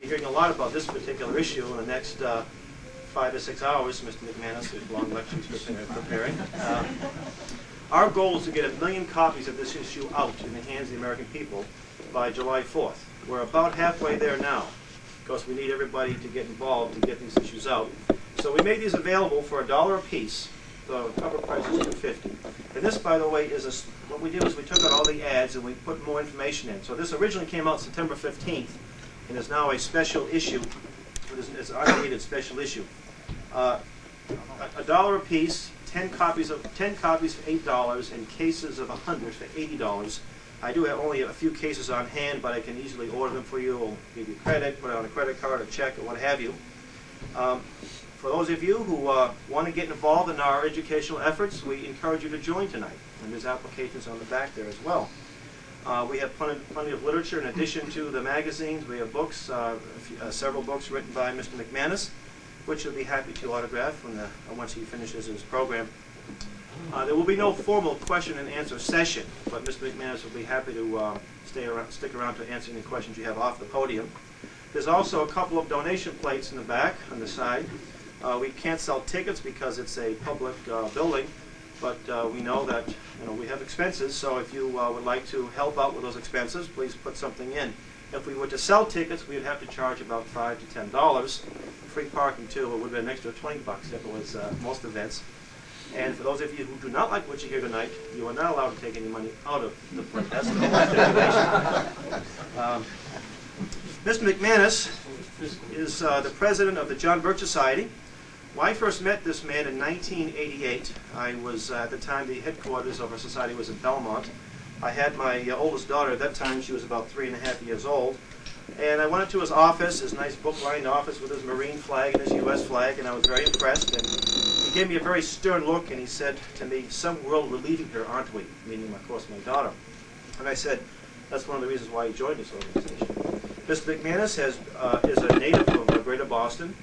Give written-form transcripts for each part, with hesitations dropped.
You're hearing a lot about this particular issue in the next 5 to 6 hours, Mr. McManus, whose long lecture he's preparing. Our goal is to get 1 million copies of this issue out in the hands of the American people by July 4th. We're about halfway there now, because we need everybody to get involved to get these issues out. So we made these available for $1 a piece. The cover price is $2.50. And this, by the way, is what we did is we took out all the ads and we put more information in. So this originally came out September 15th, and is now a special issue. It's an unneeded special issue. $1 a piece, 10 copies for $8, and cases of 100 for $80. I do have only a few cases on hand, but I can easily order them for you. I'll give you credit, put it on a credit card, a check, or what have you. For those of you who want to get involved in our educational efforts, we encourage you to join tonight. And there's applications on the back there as well. We have plenty of literature in addition to the magazines. We have books, several books written by Mr. McManus, which he'll be happy to autograph once he finishes his program. There will be no formal question and answer session, but Mr. McManus will be happy to stick around to answer any questions you have off the podium. There's also a couple of donation plates in the back, on the side. We can't sell tickets because it's a public building, but we know that we have expenses, so if you would like to help out with those expenses, please put something in. If we were to sell tickets, we would have to charge about $5 to $10. Free parking too, it would be an extra $20 if it was most events. And for those of you who do not like what you hear tonight, you are not allowed to take any money out of the plate. That's the whole stipulation. Mr. McManus is the president of the John Birch Society. When I first met this man in 1988, I was at the time the headquarters of our society was in Belmont. I had my oldest daughter at that time. She was about 3.5 years old. And I went into his office, his nice book-lined office with his Marine flag and his U.S. flag, and I was very impressed. And he gave me a very stern look, and he said to me, "Some world we're leaving here, aren't we?" Meaning, of course, my daughter. And I said, that's one of the reasons why he joined this organization. Mr. McManus is a native of Greater Boston.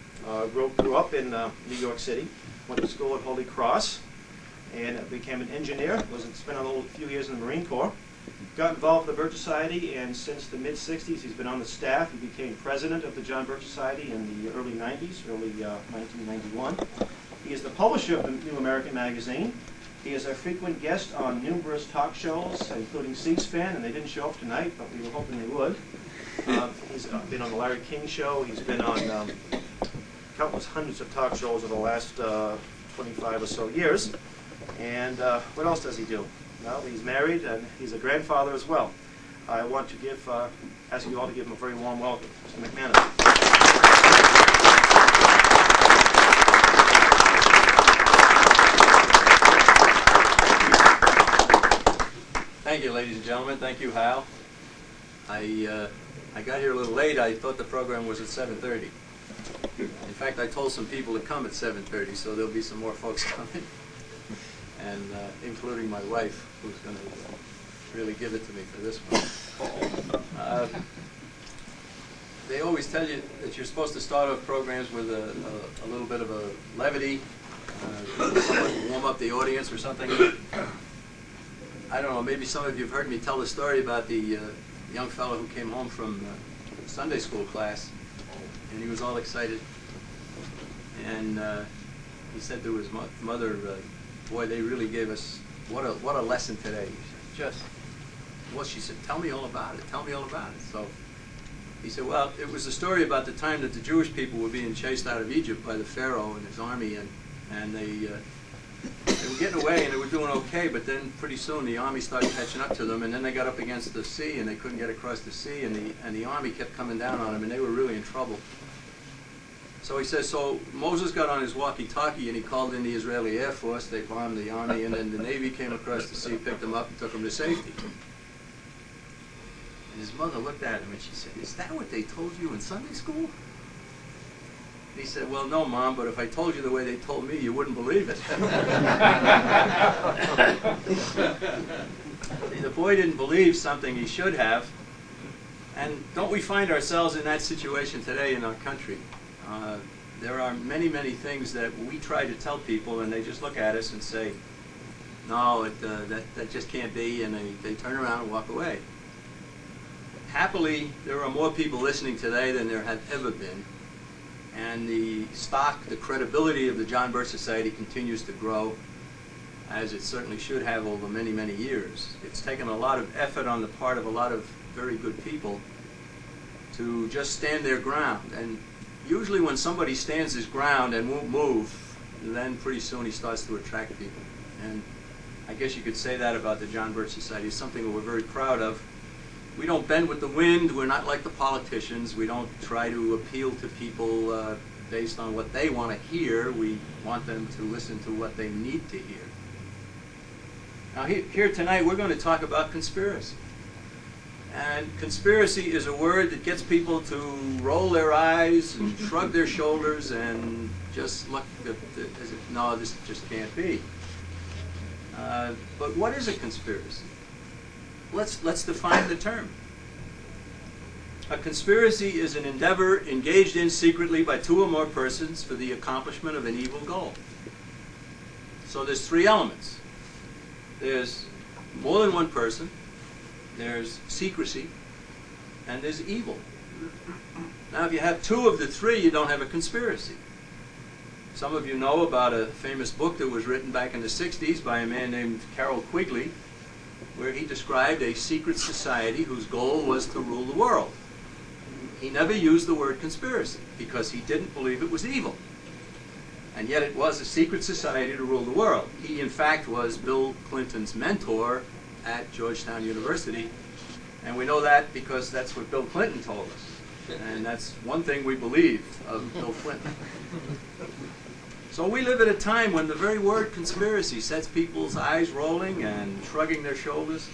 Grew up in New York City, went to school at Holy Cross, and became an engineer. Spent a few years in the Marine Corps. Got involved with the Birch Society, and since the mid-'60s, he's been on the staff. He became president of the John Birch Society in the early 90s, early 1991. He is the publisher of the New American Magazine. He is a frequent guest on numerous talk shows, including C-SPAN, and they didn't show up tonight, but we were hoping they would. He's been on the Larry King Show. He's been on countless hundreds of talk shows over the last 25 or so years. And what else does he do? Well, he's married and he's a grandfather as well. I want to ask you all to give him a very warm welcome, Mr. McManus. Thank you, ladies and gentlemen. Thank you, Hal. I got here a little late. I thought the program was at 7:30. In fact, I told some people to come at 7:30, so there'll be some more folks coming, and including my wife, who's going to really give it to me for this one. They always tell you that you're supposed to start off programs with a little bit of a levity, warm up the audience or something. I don't know, maybe some of you have heard me tell the story about the young fellow who came home from Sunday school class, and he was all excited. And he said to his mother, "Boy, they really gave us what a lesson today." She said, "Tell me all about it. Tell me all about it." So he said, "Well, it was a story about the time that the Jewish people were being chased out of Egypt by the Pharaoh and his army, and they were getting away and they were doing okay, but then pretty soon the army started catching up to them, and then they got up against the sea and they couldn't get across the sea, and the army kept coming down on them, and they were really in trouble." So he says, so Moses got on his walkie-talkie and he called in the Israeli Air Force. They bombed the army, and then the Navy came across the sea, picked them up, and took them to safety. And his mother looked at him and she said, "Is that what they told you in Sunday school?" And he said, "Well, no, Mom, but if I told you the way they told me, you wouldn't believe it." See, the boy didn't believe something he should have. And don't we find ourselves in that situation today in our country? There are many, many things that we try to tell people, and they just look at us and say, "No, that just can't be," and they turn around and walk away. Happily, there are more people listening today than there have ever been, and the credibility of the John Birch Society continues to grow, as it certainly should have over many, many years. It's taken a lot of effort on the part of a lot of very good people to just stand their ground. And usually when somebody stands his ground and won't move, then pretty soon he starts to attract people. And I guess you could say that about the John Birch Society. It's something that we're very proud of. We don't bend with the wind. We're not like the politicians. We don't try to appeal to people based on what they want to hear. We want them to listen to what they need to hear. Now here tonight we're going to talk about conspiracy. And conspiracy is a word that gets people to roll their eyes and shrug their shoulders and just look as if, no, this just can't be. But what is a conspiracy? Let's define the term. A conspiracy is an endeavor engaged in secretly by two or more persons for the accomplishment of an evil goal. So there's three elements. There's more than one person, there's secrecy, and there's evil. Now if you have two of the three, you don't have a conspiracy. Some of you know about a famous book that was written back in the 60s by a man named Carroll Quigley, where he described a secret society whose goal was to rule the world. He never used the word conspiracy because he didn't believe it was evil. And yet it was a secret society to rule the world. He, in fact, was Bill Clinton's mentor at Georgetown University. And we know that because that's what Bill Clinton told us. And that's one thing we believe of Bill Clinton. So we live at a time when the very word conspiracy sets people's eyes rolling and shrugging their shoulders.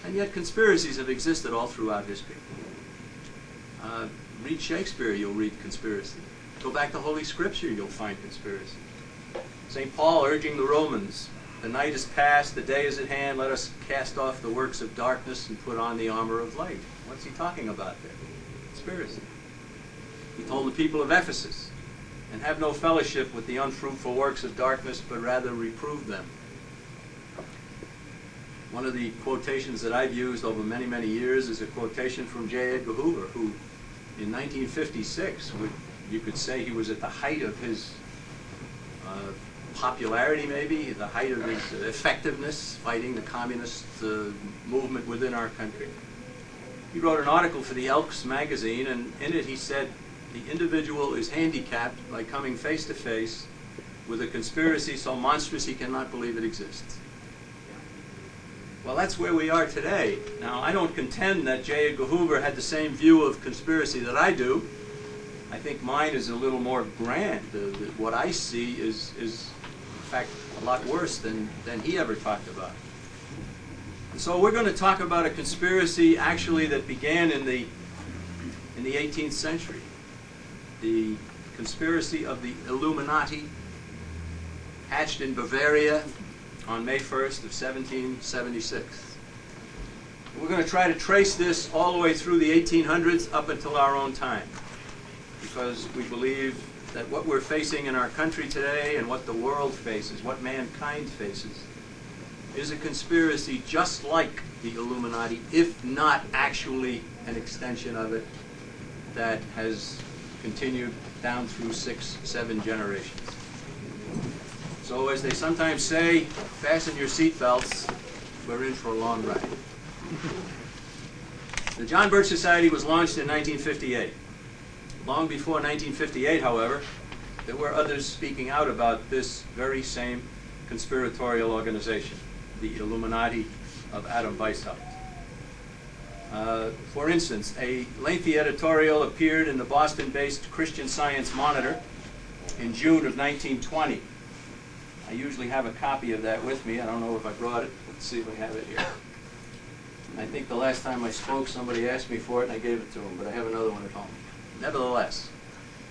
And yet conspiracies have existed all throughout history. Read Shakespeare, you'll read conspiracy. Go back to Holy Scripture, you'll find conspiracy. St. Paul urging the Romans, the night is past, the day is at hand, let us cast off the works of darkness and put on the armor of light. What's he talking about there? Conspiracy. He told the people of Ephesus, and have no fellowship with the unfruitful works of darkness, but rather reprove them. One of the quotations that I've used over many, many years is a quotation from J. Edgar Hoover, who in 1956, you could say he was at the height of his popularity, maybe, the height of his effectiveness, fighting the communist movement within our country. He wrote an article for the Elks magazine, and in it he said, the individual is handicapped by coming face to face with a conspiracy so monstrous he cannot believe it exists. Well, that's where we are today. Now, I don't contend that J. Edgar Hoover had the same view of conspiracy that I do. I think mine is a little more grand. What I see is in fact, a lot worse than he ever talked about. And so we're going to talk about a conspiracy actually that began in the 18th century. The conspiracy of the Illuminati, hatched in Bavaria on May 1st of 1776. We're going to try to trace this all the way through the 1800s up until our own time, because we believe that what we're facing in our country today and what the world faces, what mankind faces, is a conspiracy just like the Illuminati, if not actually an extension of it that has continued down through 6, 7 generations. So as they sometimes say, fasten your seatbelts, we're in for a long ride. The John Birch Society was launched in 1958. Long before 1958, however, there were others speaking out about this very same conspiratorial organization, the Illuminati of Adam Weishaupt. For instance, a lengthy editorial appeared in the Boston-based Christian Science Monitor in June of 1920. I usually have a copy of that with me. I don't know if I brought it. Let's see if I have it here. I think the last time I spoke, somebody asked me for it, and I gave it to them, but I have another one at home. Nevertheless,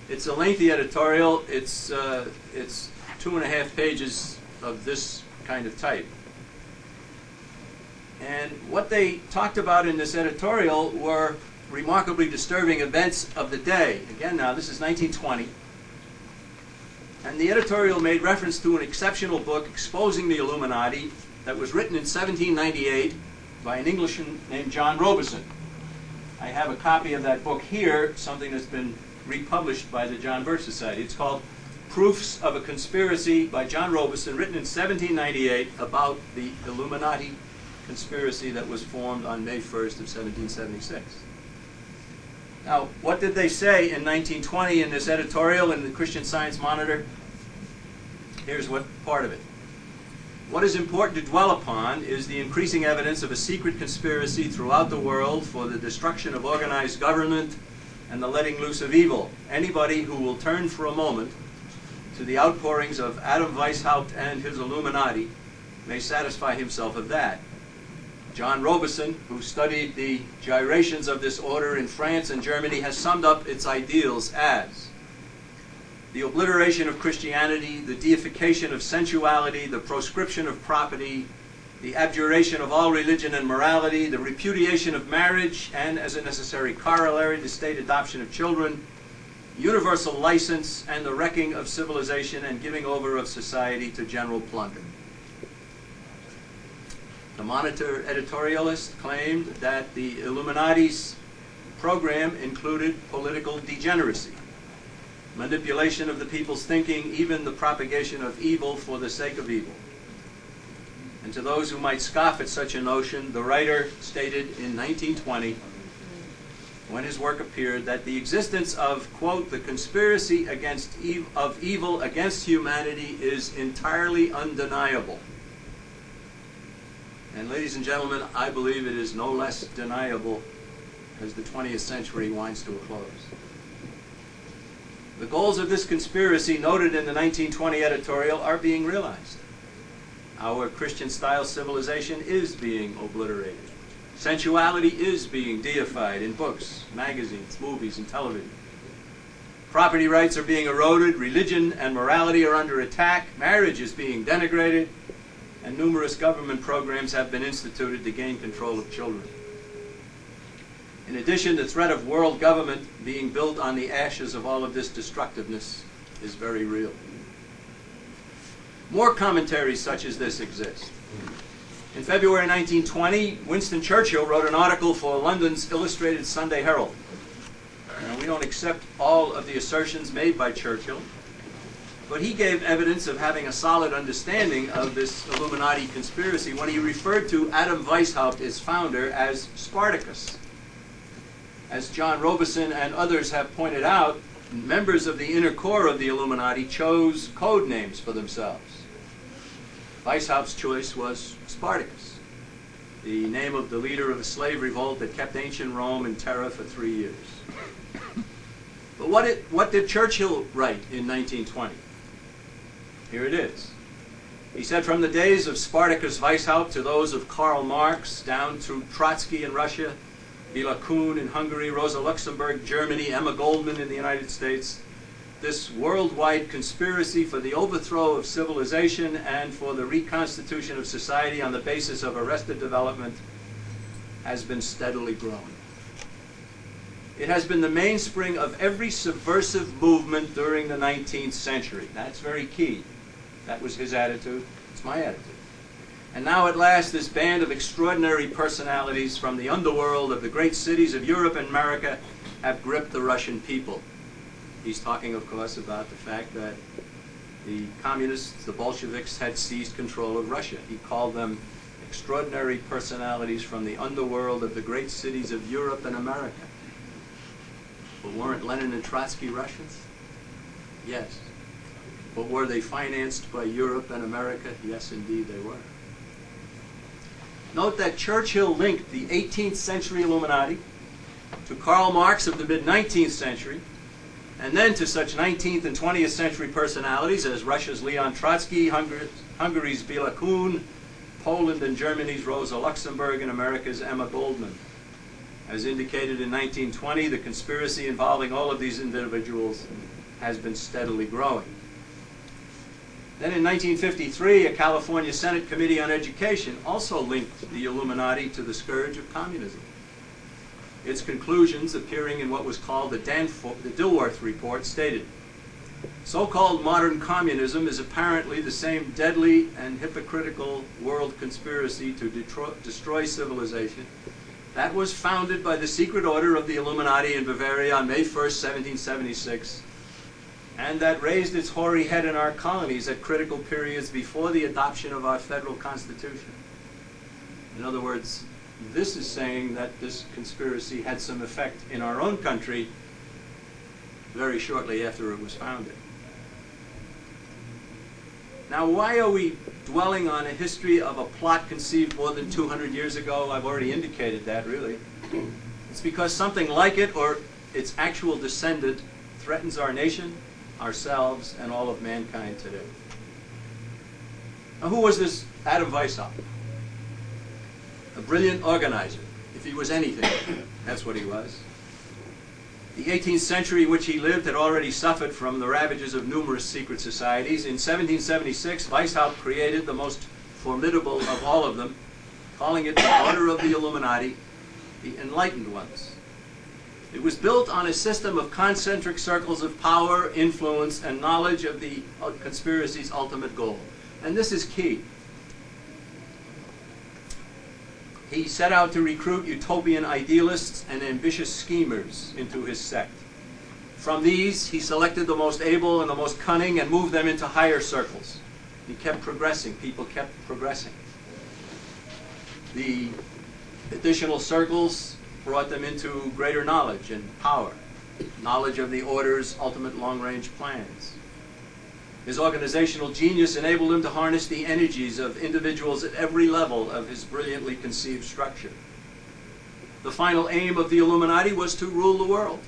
it's a lengthy editorial. It's 2.5 pages of this kind of type. And what they talked about in this editorial were remarkably disturbing events of the day. Again, now, this is 1920. And the editorial made reference to an exceptional book exposing the Illuminati that was written in 1798 by an Englishman named John Robison. I have a copy of that book here, something that's been republished by the John Birch Society. It's called Proofs of a Conspiracy by John Robeson, written in 1798 about the Illuminati conspiracy that was formed on May 1st of 1776. Now, what did they say in 1920 in this editorial in the Christian Science Monitor? Here's what part of it. What is important to dwell upon is the increasing evidence of a secret conspiracy throughout the world for the destruction of organized government and the letting loose of evil. Anybody who will turn for a moment to the outpourings of Adam Weishaupt and his Illuminati may satisfy himself of that. John Robeson, who studied the gyrations of this order in France and Germany, has summed up its ideals as the obliteration of Christianity, the deification of sensuality, the proscription of property, the abjuration of all religion and morality, the repudiation of marriage, and as a necessary corollary, the state adoption of children, universal license, and the wrecking of civilization and giving over of society to general plunder. The Monitor editorialist claimed that the Illuminati's program included political degeneracy, manipulation of the people's thinking, even the propagation of evil for the sake of evil. And to those who might scoff at such a notion, the writer stated in 1920, when his work appeared, that the existence of, quote, the conspiracy of evil against humanity is entirely undeniable. And ladies and gentlemen, I believe it is no less deniable as the 20th century winds to a close. The goals of this conspiracy noted in the 1920 editorial are being realized. Our Christian-style civilization is being obliterated. Sensuality is being deified in books, magazines, movies, and television. Property rights are being eroded, religion and morality are under attack, marriage is being denigrated, and numerous government programs have been instituted to gain control of children. In addition, the threat of world government being built on the ashes of all of this destructiveness is very real. More commentaries such as this exist. In February 1920, Winston Churchill wrote an article for London's Illustrated Sunday Herald. Now, we don't accept all of the assertions made by Churchill, but he gave evidence of having a solid understanding of this Illuminati conspiracy when he referred to Adam Weishaupt, its founder, as Spartacus. As John Robeson and others have pointed out, members of the inner core of the Illuminati chose code names for themselves. Weishaupt's choice was Spartacus, the name of the leader of a slave revolt that kept ancient Rome in terror for 3 years. But what did Churchill write in 1920? Here it is. He said, from the days of Spartacus Weishaupt to those of Karl Marx, down through Trotsky in Russia, Béla Kun in Hungary, Rosa Luxemburg, Germany, Emma Goldman in the United States, this worldwide conspiracy for the overthrow of civilization and for the reconstitution of society on the basis of arrested development has been steadily growing. It has been the mainspring of every subversive movement during the 19th century. That's very key. That was his attitude. It's my attitude. And now at last this band of extraordinary personalities from the underworld of the great cities of Europe and America have gripped the Russian people. He's talking, of course, about the fact that the communists, the Bolsheviks, had seized control of Russia. He called them extraordinary personalities from the underworld of the great cities of Europe and America. But weren't Lenin and Trotsky Russians? Yes. But were they financed by Europe and America? Yes, indeed they were. Note that Churchill linked the 18th century Illuminati to Karl Marx of the mid-19th century, and then to such 19th and 20th century personalities as Russia's Leon Trotsky, Hungary's Béla Kun, Poland and Germany's Rosa Luxemburg, and America's Emma Goldman. As indicated in 1920, the conspiracy involving all of these individuals has been steadily growing. Then in 1953, a California Senate Committee on Education also linked the Illuminati to the scourge of communism. Its conclusions, appearing in what was called the Dilworth Report, stated, so-called modern communism is apparently the same deadly and hypocritical world conspiracy to destroy civilization that was founded by the secret order of the Illuminati in Bavaria on May 1st, 1776, and that raised its hoary head in our colonies at critical periods before the adoption of our federal constitution. In other words, this is saying that this conspiracy had some effect in our own country very shortly after it was founded. Now, why are we dwelling on a history of a plot conceived more than 200 years ago? I've already indicated that, really. It's because something like it, or its actual descendant, threatens our nation, ourselves, and all of mankind today. Now, who was this Adam Weishaupt? A brilliant organizer. If he was anything, that's what he was. The 18th century in which he lived had already suffered from the ravages of numerous secret societies. In 1776, Weishaupt created the most formidable of all of them, calling it the Order of the Illuminati, the Enlightened Ones. It was built on a system of concentric circles of power, influence, and knowledge of the conspiracy's ultimate goal. And this is key. He set out to recruit utopian idealists and ambitious schemers into his sect. From these, he selected the most able and the most cunning and moved them into higher circles. He kept progressing. People kept progressing. The additional circles brought them into greater knowledge and power, knowledge of the order's ultimate long-range plans. His organizational genius enabled him to harness the energies of individuals at every level of his brilliantly conceived structure. The final aim of the Illuminati was to rule the world.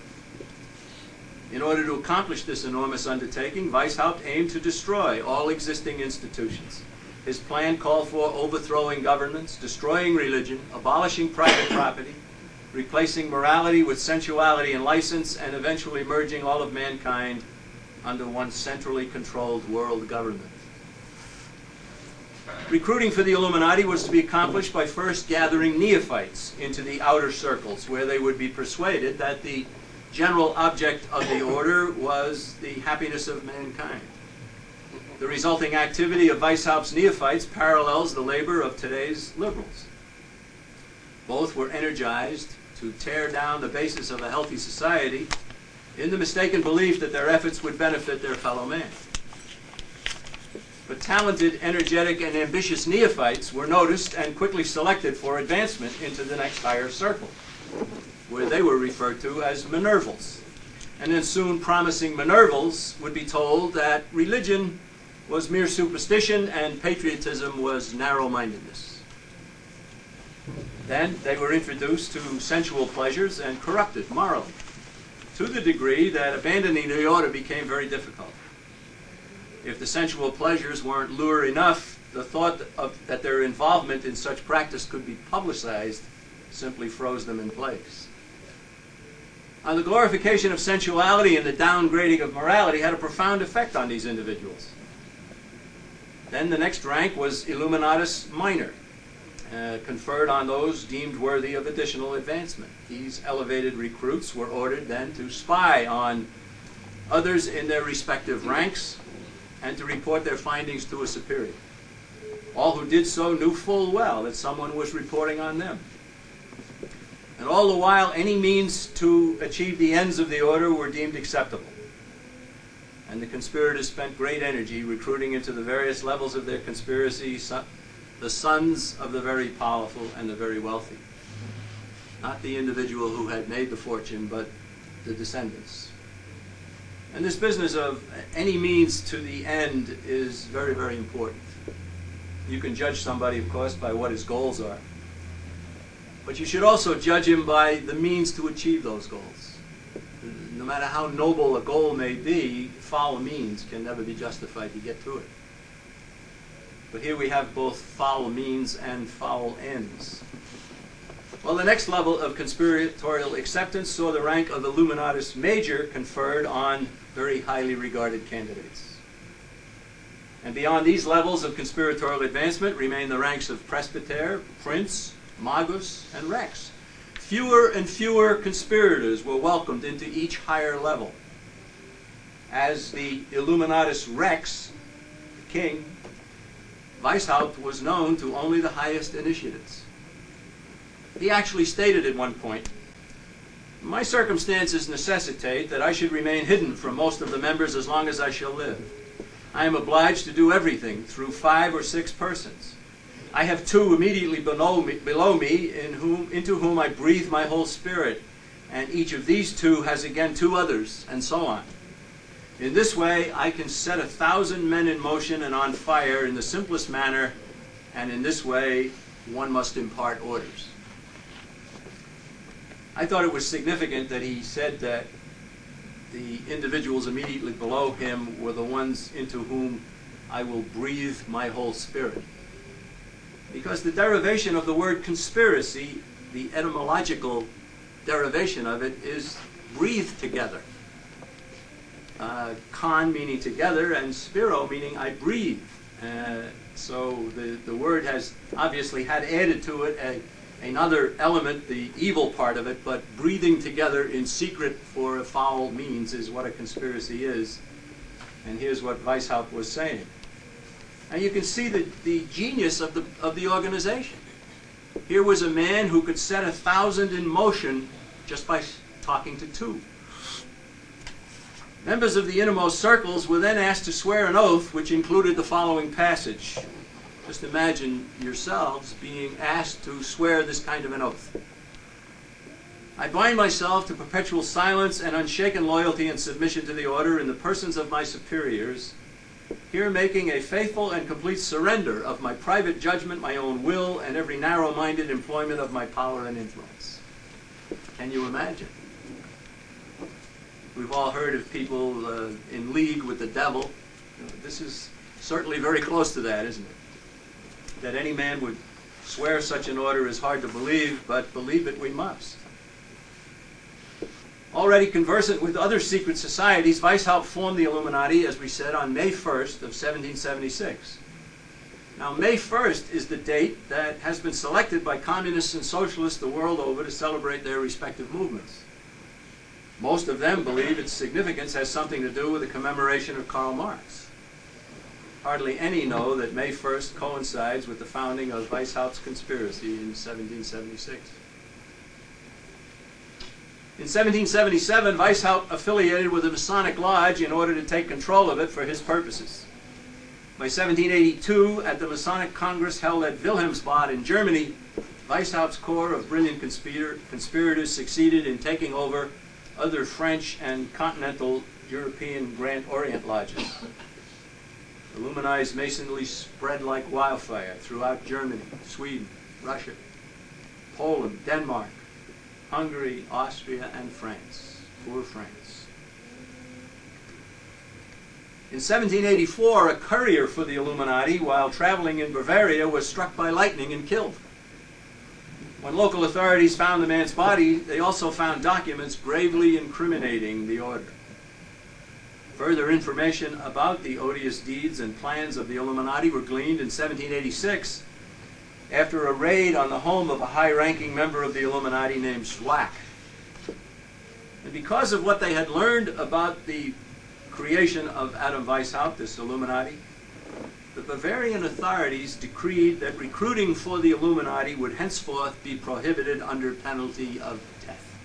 In order to accomplish this enormous undertaking, Weishaupt aimed to destroy all existing institutions. His plan called for overthrowing governments, destroying religion, abolishing private property, replacing morality with sensuality and license, and eventually merging all of mankind under one centrally controlled world government. Recruiting for the Illuminati was to be accomplished by first gathering neophytes into the outer circles, where they would be persuaded that the general object of the order was the happiness of mankind. The resulting activity of Weishaupt's neophytes parallels the labor of today's liberals. Both were energized to tear down the basis of a healthy society in the mistaken belief that their efforts would benefit their fellow man. But talented, energetic, and ambitious neophytes were noticed and quickly selected for advancement into the next higher circle, where they were referred to as Minervals. And then soon promising Minervals would be told that religion was mere superstition and patriotism was narrow-mindedness. Then they were introduced to sensual pleasures and corrupted morally, to the degree that abandoning the order became very difficult. If the sensual pleasures weren't lure enough, the thought that their involvement in such practice could be publicized simply froze them in place. Now, the glorification of sensuality and the downgrading of morality had a profound effect on these individuals. Then the next rank was Illuminatus Minor, conferred on those deemed worthy of additional advancement. These elevated recruits were ordered then to spy on others in their respective ranks and to report their findings to a superior. All who did so knew full well that someone was reporting on them. And all the while, any means to achieve the ends of the order were deemed acceptable. And the conspirators spent great energy recruiting into the various levels of their conspiracy the sons of the very powerful and the very wealthy. Not the individual who had made the fortune, but the descendants. And this business of any means to the end is very, very important. You can judge somebody, of course, by what his goals are. But you should also judge him by the means to achieve those goals. No matter how noble a goal may be, foul means can never be justified to get to it. But here we have both foul means and foul ends. Well, the next level of conspiratorial acceptance saw the rank of Illuminatus Major conferred on very highly regarded candidates. And beyond these levels of conspiratorial advancement remain the ranks of Presbyter, Prince, Magus, and Rex. Fewer and fewer conspirators were welcomed into each higher level. As the Illuminatus Rex, the king, Weishaupt was known to only the highest initiates. He actually stated at one point, "My circumstances necessitate that I should remain hidden from most of the members as long as I shall live. I am obliged to do everything through 5 or 6 persons. I have 2 immediately below me into whom I breathe my whole spirit, and each of these 2 has again 2 others, and so on. In this way, I can set 1,000 men in motion and on fire in the simplest manner, and in this way, one must impart orders." I thought it was significant that he said that the individuals immediately below him were the ones into whom I will breathe my whole spirit. Because the derivation of the word conspiracy, the etymological derivation of it, is breathe together. Con meaning together, and spiro meaning I breathe. So the word has obviously had added to it another element, the evil part of it, but breathing together in secret for a foul means is what a conspiracy is. And here's what Weishaupt was saying. And you can see the genius of the organization. Here was a man who could set 1,000 in motion just by talking to 2. Members of the innermost circles were then asked to swear an oath which included the following passage. Just imagine yourselves being asked to swear this kind of an oath. "I bind myself to perpetual silence and unshaken loyalty and submission to the order in the persons of my superiors, here making a faithful and complete surrender of my private judgment, my own will, and every narrow-minded employment of my power and influence." Can you imagine? We've all heard of people in league with the devil. This is certainly very close to that, isn't it? That any man would swear such an order is hard to believe, but believe it we must. Already conversant with other secret societies, Weishaupt formed the Illuminati, as we said, on May 1st of 1776. Now, May 1st is the date that has been selected by communists and socialists the world over to celebrate their respective movements. Most of them believe its significance has something to do with the commemoration of Karl Marx. Hardly any know that May 1st coincides with the founding of Weishaupt's conspiracy in 1776. In 1777, Weishaupt affiliated with the Masonic Lodge in order to take control of it for his purposes. By 1782, at the Masonic Congress held at Wilhelmsbad in Germany, Weishaupt's corps of brilliant conspirators succeeded in taking over other French and continental European Grand Orient lodges. Illuminized Masonry spread like wildfire throughout Germany, Sweden, Russia, Poland, Denmark, Hungary, Austria, and France. Poor France. In 1784, a courier for the Illuminati, while traveling in Bavaria, was struck by lightning and killed. When local authorities found the man's body, they also found documents gravely incriminating the order. Further information about the odious deeds and plans of the Illuminati were gleaned in 1786 after a raid on the home of a high-ranking member of the Illuminati named Schwack. And because of what they had learned about the creation of Adam Weishaupt, this Illuminati, the Bavarian authorities decreed that recruiting for the Illuminati would henceforth be prohibited under penalty of death.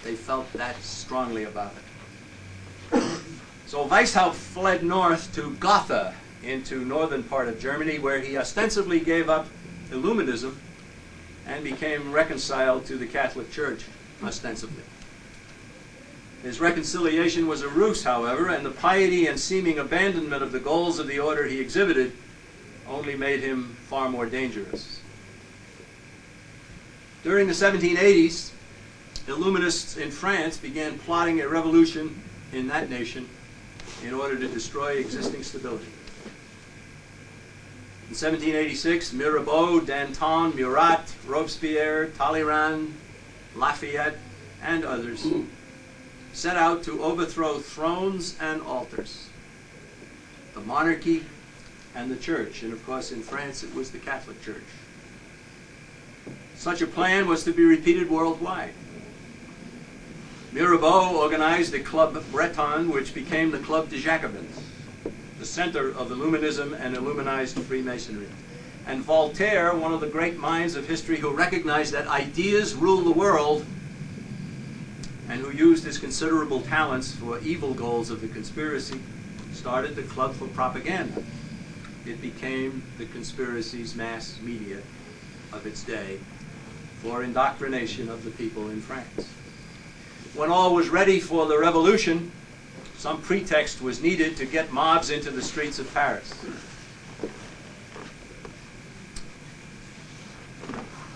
They felt that strongly about it. So Weishaupt fled north to Gotha, into northern part of Germany, where he ostensibly gave up Illuminism and became reconciled to the Catholic Church, ostensibly. His reconciliation was a ruse, however, and the piety and seeming abandonment of the goals of the order he exhibited only made him far more dangerous. During the 1780s, Illuminists in France began plotting a revolution in that nation in order to destroy existing stability. In 1786, Mirabeau, Danton, Murat, Robespierre, Talleyrand, Lafayette, and others set out to overthrow thrones and altars, the monarchy and the church. And of course, in France, it was the Catholic Church. Such a plan was to be repeated worldwide. Mirabeau organized the Club Breton, which became the Club des Jacobins, the center of Illuminism and Illuminized Freemasonry. and Voltaire, one of the great minds of history who recognized that ideas rule the world and who used his considerable talents for evil goals of the conspiracy, started the Club for Propaganda. It became the conspiracy's mass media of its day for indoctrination of the people in France. When all was ready for the revolution, some pretext was needed to get mobs into the streets of Paris.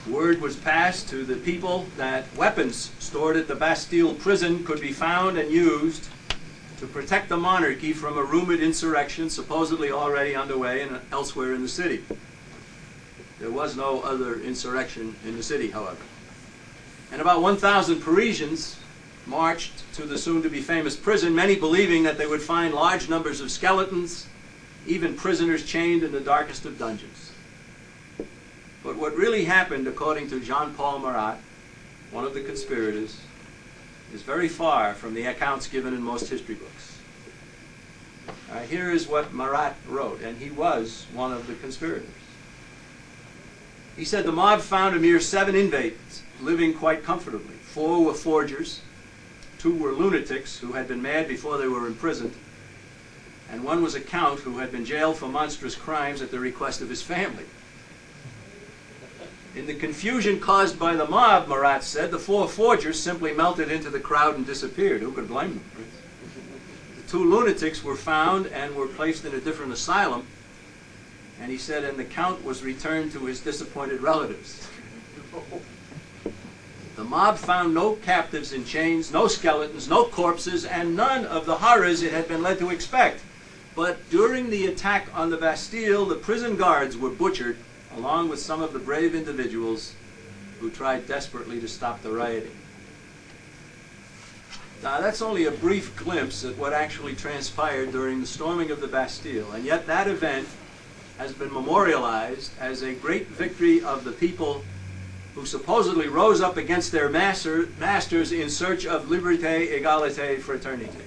Word was passed to the people that weapons stored at the Bastille prison could be found and used to protect the monarchy from a rumored insurrection supposedly already underway and elsewhere in the city. There was no other insurrection in the city, however. And about 1,000 Parisians marched to the soon-to-be famous prison, many believing that they would find large numbers of skeletons, even prisoners chained in the darkest of dungeons. But what really happened, according to Jean-Paul Marat, one of the conspirators, is very far from the accounts given in most history books. Here is what Marat wrote, and he was one of the conspirators. He said, the mob found a mere 7 inmates living quite comfortably. 4 were forgers, 2 were lunatics who had been mad before they were imprisoned, and 1 was a count who had been jailed for monstrous crimes at the request of his family. In the confusion caused by the mob, Marat said, the 4 forgers simply melted into the crowd and disappeared. Who could blame them? The 2 lunatics were found and were placed in a different asylum, and he said, and the count was returned to his disappointed relatives. The mob found no captives in chains, no skeletons, no corpses, and none of the horrors it had been led to expect. But during the attack on the Bastille, the prison guards were butchered, along with some of the brave individuals who tried desperately to stop the rioting. Now, that's only a brief glimpse at what actually transpired during the storming of the Bastille, and yet that event has been memorialized as a great victory of the people who supposedly rose up against their masters in search of liberté, égalité, fraternité.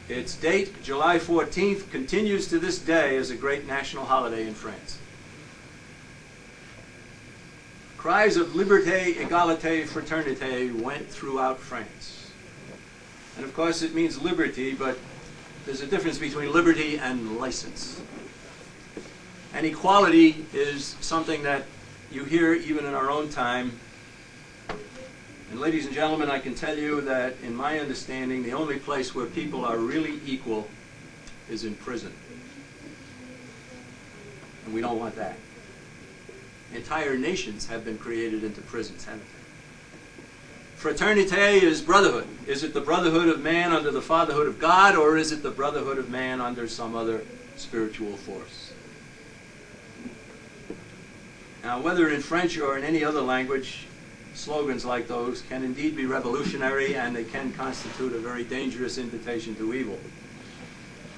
Its date, July 14th, continues to this day as a great national holiday in France. Cries of liberté, égalité, fraternité went throughout France. And of course it means liberty, but there's a difference between liberty and license. And equality is something that you hear even in our own time. And ladies and gentlemen, I can tell you that in my understanding, the only place where people are really equal is in prison. And we don't want that. Entire nations have been created into prisons, haven't they? Fraternité is brotherhood. Is it the brotherhood of man under the fatherhood of God, or is it the brotherhood of man under some other spiritual force? Now, whether in French or in any other language, slogans like those can indeed be revolutionary, and they can constitute a very dangerous invitation to evil.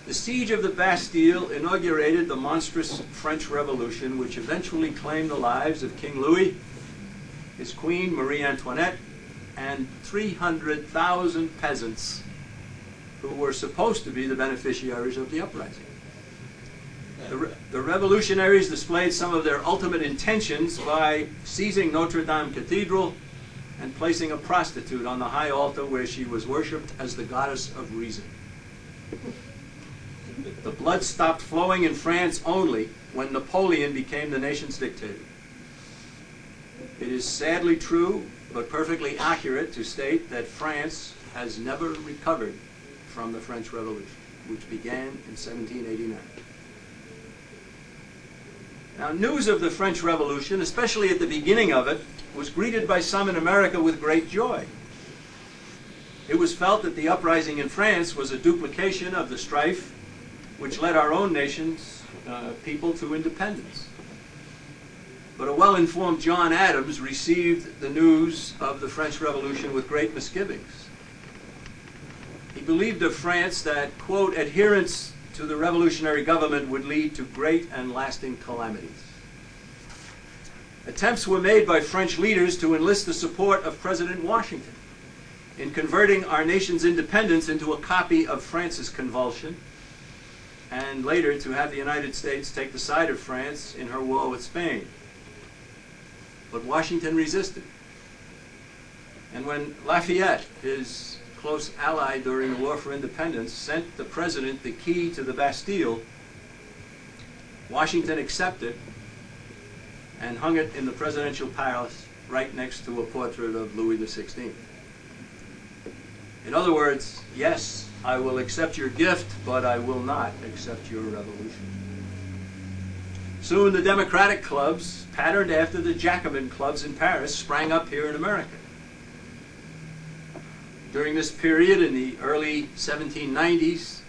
The siege of the Bastille inaugurated the monstrous French Revolution, which eventually claimed the lives of King Louis, his queen Marie Antoinette, and 300,000 peasants who were supposed to be the beneficiaries of the uprising. The revolutionaries displayed some of their ultimate intentions by seizing Notre Dame Cathedral and placing a prostitute on the high altar where she was worshipped as the goddess of reason. The blood stopped flowing in France only when Napoleon became the nation's dictator. It is sadly true, but perfectly accurate, to state that France has never recovered from the French Revolution, which began in 1789. Now, news of the French Revolution, especially at the beginning of it, was greeted by some in America with great joy. It was felt that the uprising in France was a duplication of the strife which led our own nation's people to independence. But a well-informed John Adams received the news of the French Revolution with great misgivings. He believed of France that, quote, adherence to the revolutionary government would lead to great and lasting calamities. Attempts were made by French leaders to enlist the support of President Washington in converting our nation's independence into a copy of France's convulsion, and later to have the United States take the side of France in her war with Spain. But Washington resisted. And when Lafayette, his close ally during the War for Independence, sent the president the key to the Bastille, Washington accepted and hung it in the presidential palace right next to a portrait of Louis XVI. In other words, yes, I will accept your gift, but I will not accept your revolution. Soon the Democratic clubs, patterned after the Jacobin clubs in Paris, sprang up here in America. During this period, in the early 1790s,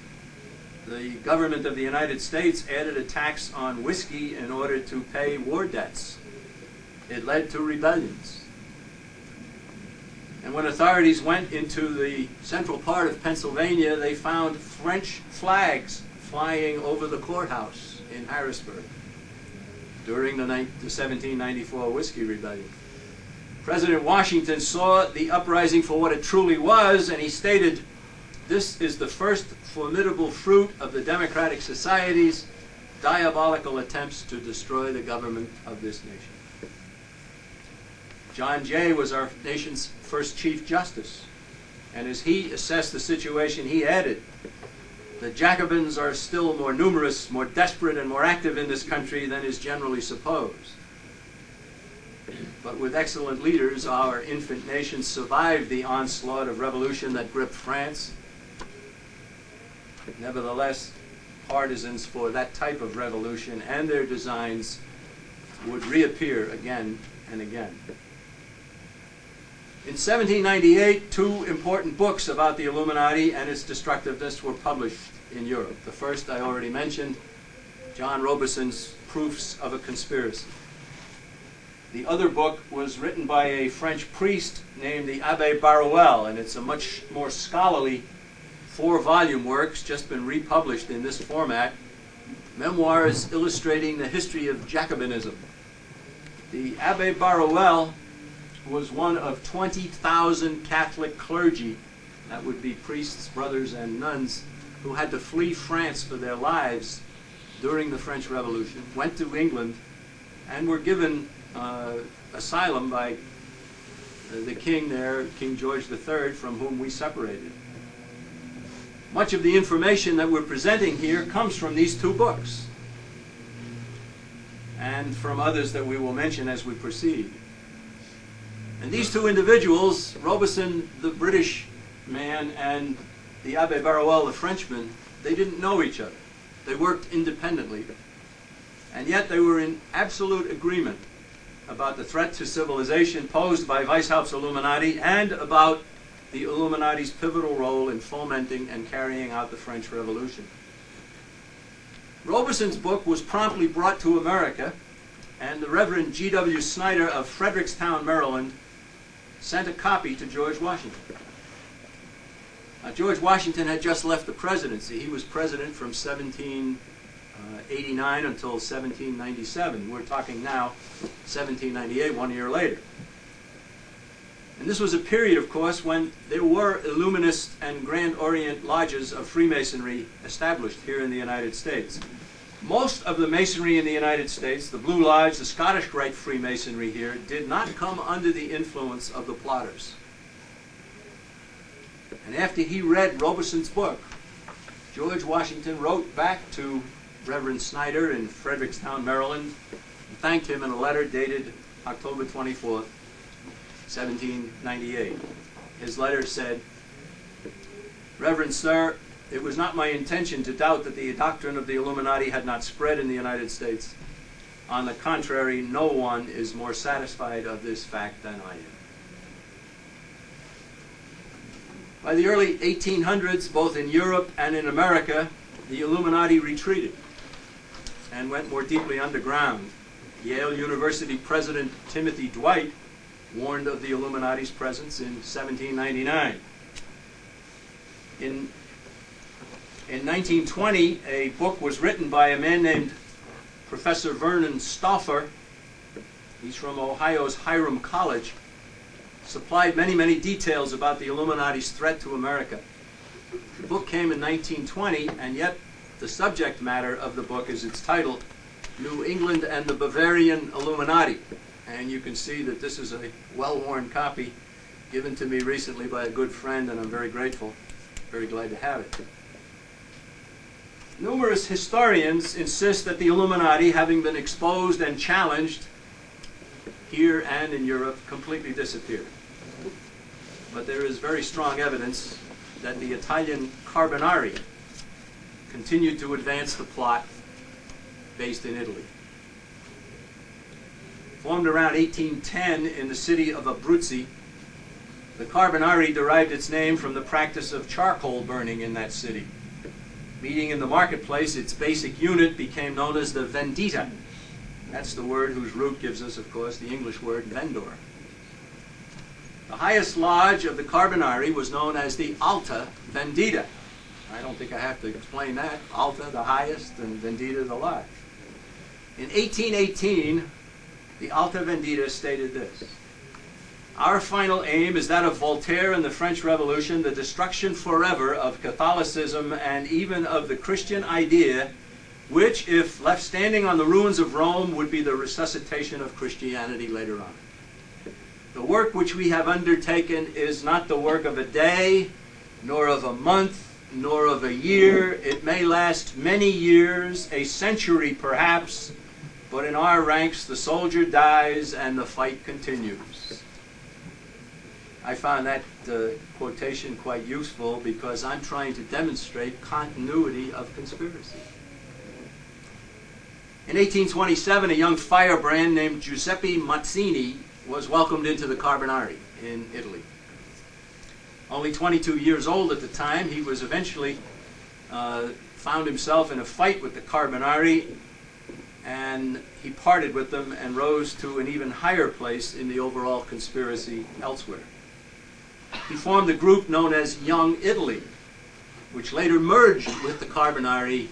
the government of the United States added a tax on whiskey in order to pay war debts. It led to rebellions. And when authorities went into the central part of Pennsylvania, they found French flags flying over the courthouse in Harrisburg during the 1794 Whiskey Rebellion. President Washington saw the uprising for what it truly was, and he stated, "This is the first formidable fruit of the democratic society's diabolical attempts to destroy the government of this nation." John Jay was our nation's first Chief Justice, and as he assessed the situation, he added, "The Jacobins are still more numerous, more desperate, and more active in this country than is generally supposed. But with excellent leaders, our infant nation survived the onslaught of revolution that gripped France. Nevertheless, partisans for that type of revolution and their designs would reappear again and again." In 1798, two important books about the Illuminati and its destructiveness were published in Europe. The first I already mentioned, John Robeson's Proofs of a Conspiracy. The other book was written by a French priest named the Abbé Baruel, and it's a much more scholarly 4-volume work. It's just been republished in this format. Memoirs illustrating the history of Jacobinism. The Abbé Baruel was one of 20,000 Catholic clergy, that would be priests, brothers, and nuns, who had to flee France for their lives during the French Revolution, went to England, and were given asylum by the king there, King George III, from whom we separated. Much of the information that we're presenting here comes from these two books, and from others that we will mention as we proceed. And these two individuals, Robeson, the British man, and the Abbé Baruel, the Frenchman, they didn't know each other. They worked independently, and yet they were in absolute agreement about the threat to civilization posed by Weishaupt's Illuminati and about the Illuminati's pivotal role in fomenting and carrying out the French Revolution. Robeson's book was promptly brought to America, and the Reverend G.W. Snyder of Fredericktown, Maryland, sent a copy to George Washington. George Washington had just left the presidency. He was president from 1789 until 1797. We're talking now 1798, 1 year later. And this was a period, of course, when there were Illuminist and Grand Orient lodges of Freemasonry established here in the United States. Most of the Masonry in the United States, the Blue Lodge, the Scottish Rite Freemasonry here, did not come under the influence of the plotters. And after he read Robeson's book, George Washington wrote back to Reverend Snyder in Fredericktown, Maryland, and thanked him in a letter dated October 24th, 1798. His letter said, "Reverend Sir, it was not my intention to doubt that the doctrine of the Illuminati had not spread in the United States. On the contrary, no one is more satisfied of this fact than I am." By the early 1800s, both in Europe and in America, the Illuminati retreated and went more deeply underground. Yale University President Timothy Dwight warned of the Illuminati's presence in 1799. In 1920, a book was written by a man named Professor Vernon Stauffer. He's from Ohio's Hiram College. Supplied many, many details about the Illuminati's threat to America. The book came in 1920, and yet the subject matter of the book is its title, New England and the Bavarian Illuminati. And you can see that this is a well-worn copy given to me recently by a good friend, and I'm very grateful, very glad to have it. Numerous historians insist that the Illuminati, having been exposed and challenged here and in Europe, completely disappeared. But there is very strong evidence that the Italian Carbonari continued to advance the plot based in Italy. Formed around 1810 in the city of Abruzzi, the Carbonari derived its name from the practice of charcoal burning in that city. Meeting in the marketplace, its basic unit became known as the vendita. That's the word whose root gives us, of course, the English word vendor. The highest lodge of the Carbonari was known as the Alta Vendita. I don't think I have to explain that. Alta, the highest, and Vendita, the lodge. In 1818, the Alta Vendita stated this: "Our final aim is that of Voltaire and the French Revolution, the destruction forever of Catholicism and even of the Christian idea, which, if left standing on the ruins of Rome, would be the resuscitation of Christianity later on. The work which we have undertaken is not the work of a day, nor of a month, nor of a year. It may last many years, a century perhaps, but in our ranks the soldier dies and the fight continues." I found that quotation quite useful because I'm trying to demonstrate continuity of conspiracy. In 1827, a young firebrand named Giuseppe Mazzini was welcomed into the Carbonari in Italy. Only 22 years old at the time, he was eventually found himself in a fight with the Carbonari, and he parted with them and rose to an even higher place in the overall conspiracy elsewhere. He formed a group known as Young Italy, which later merged with the Carbonari,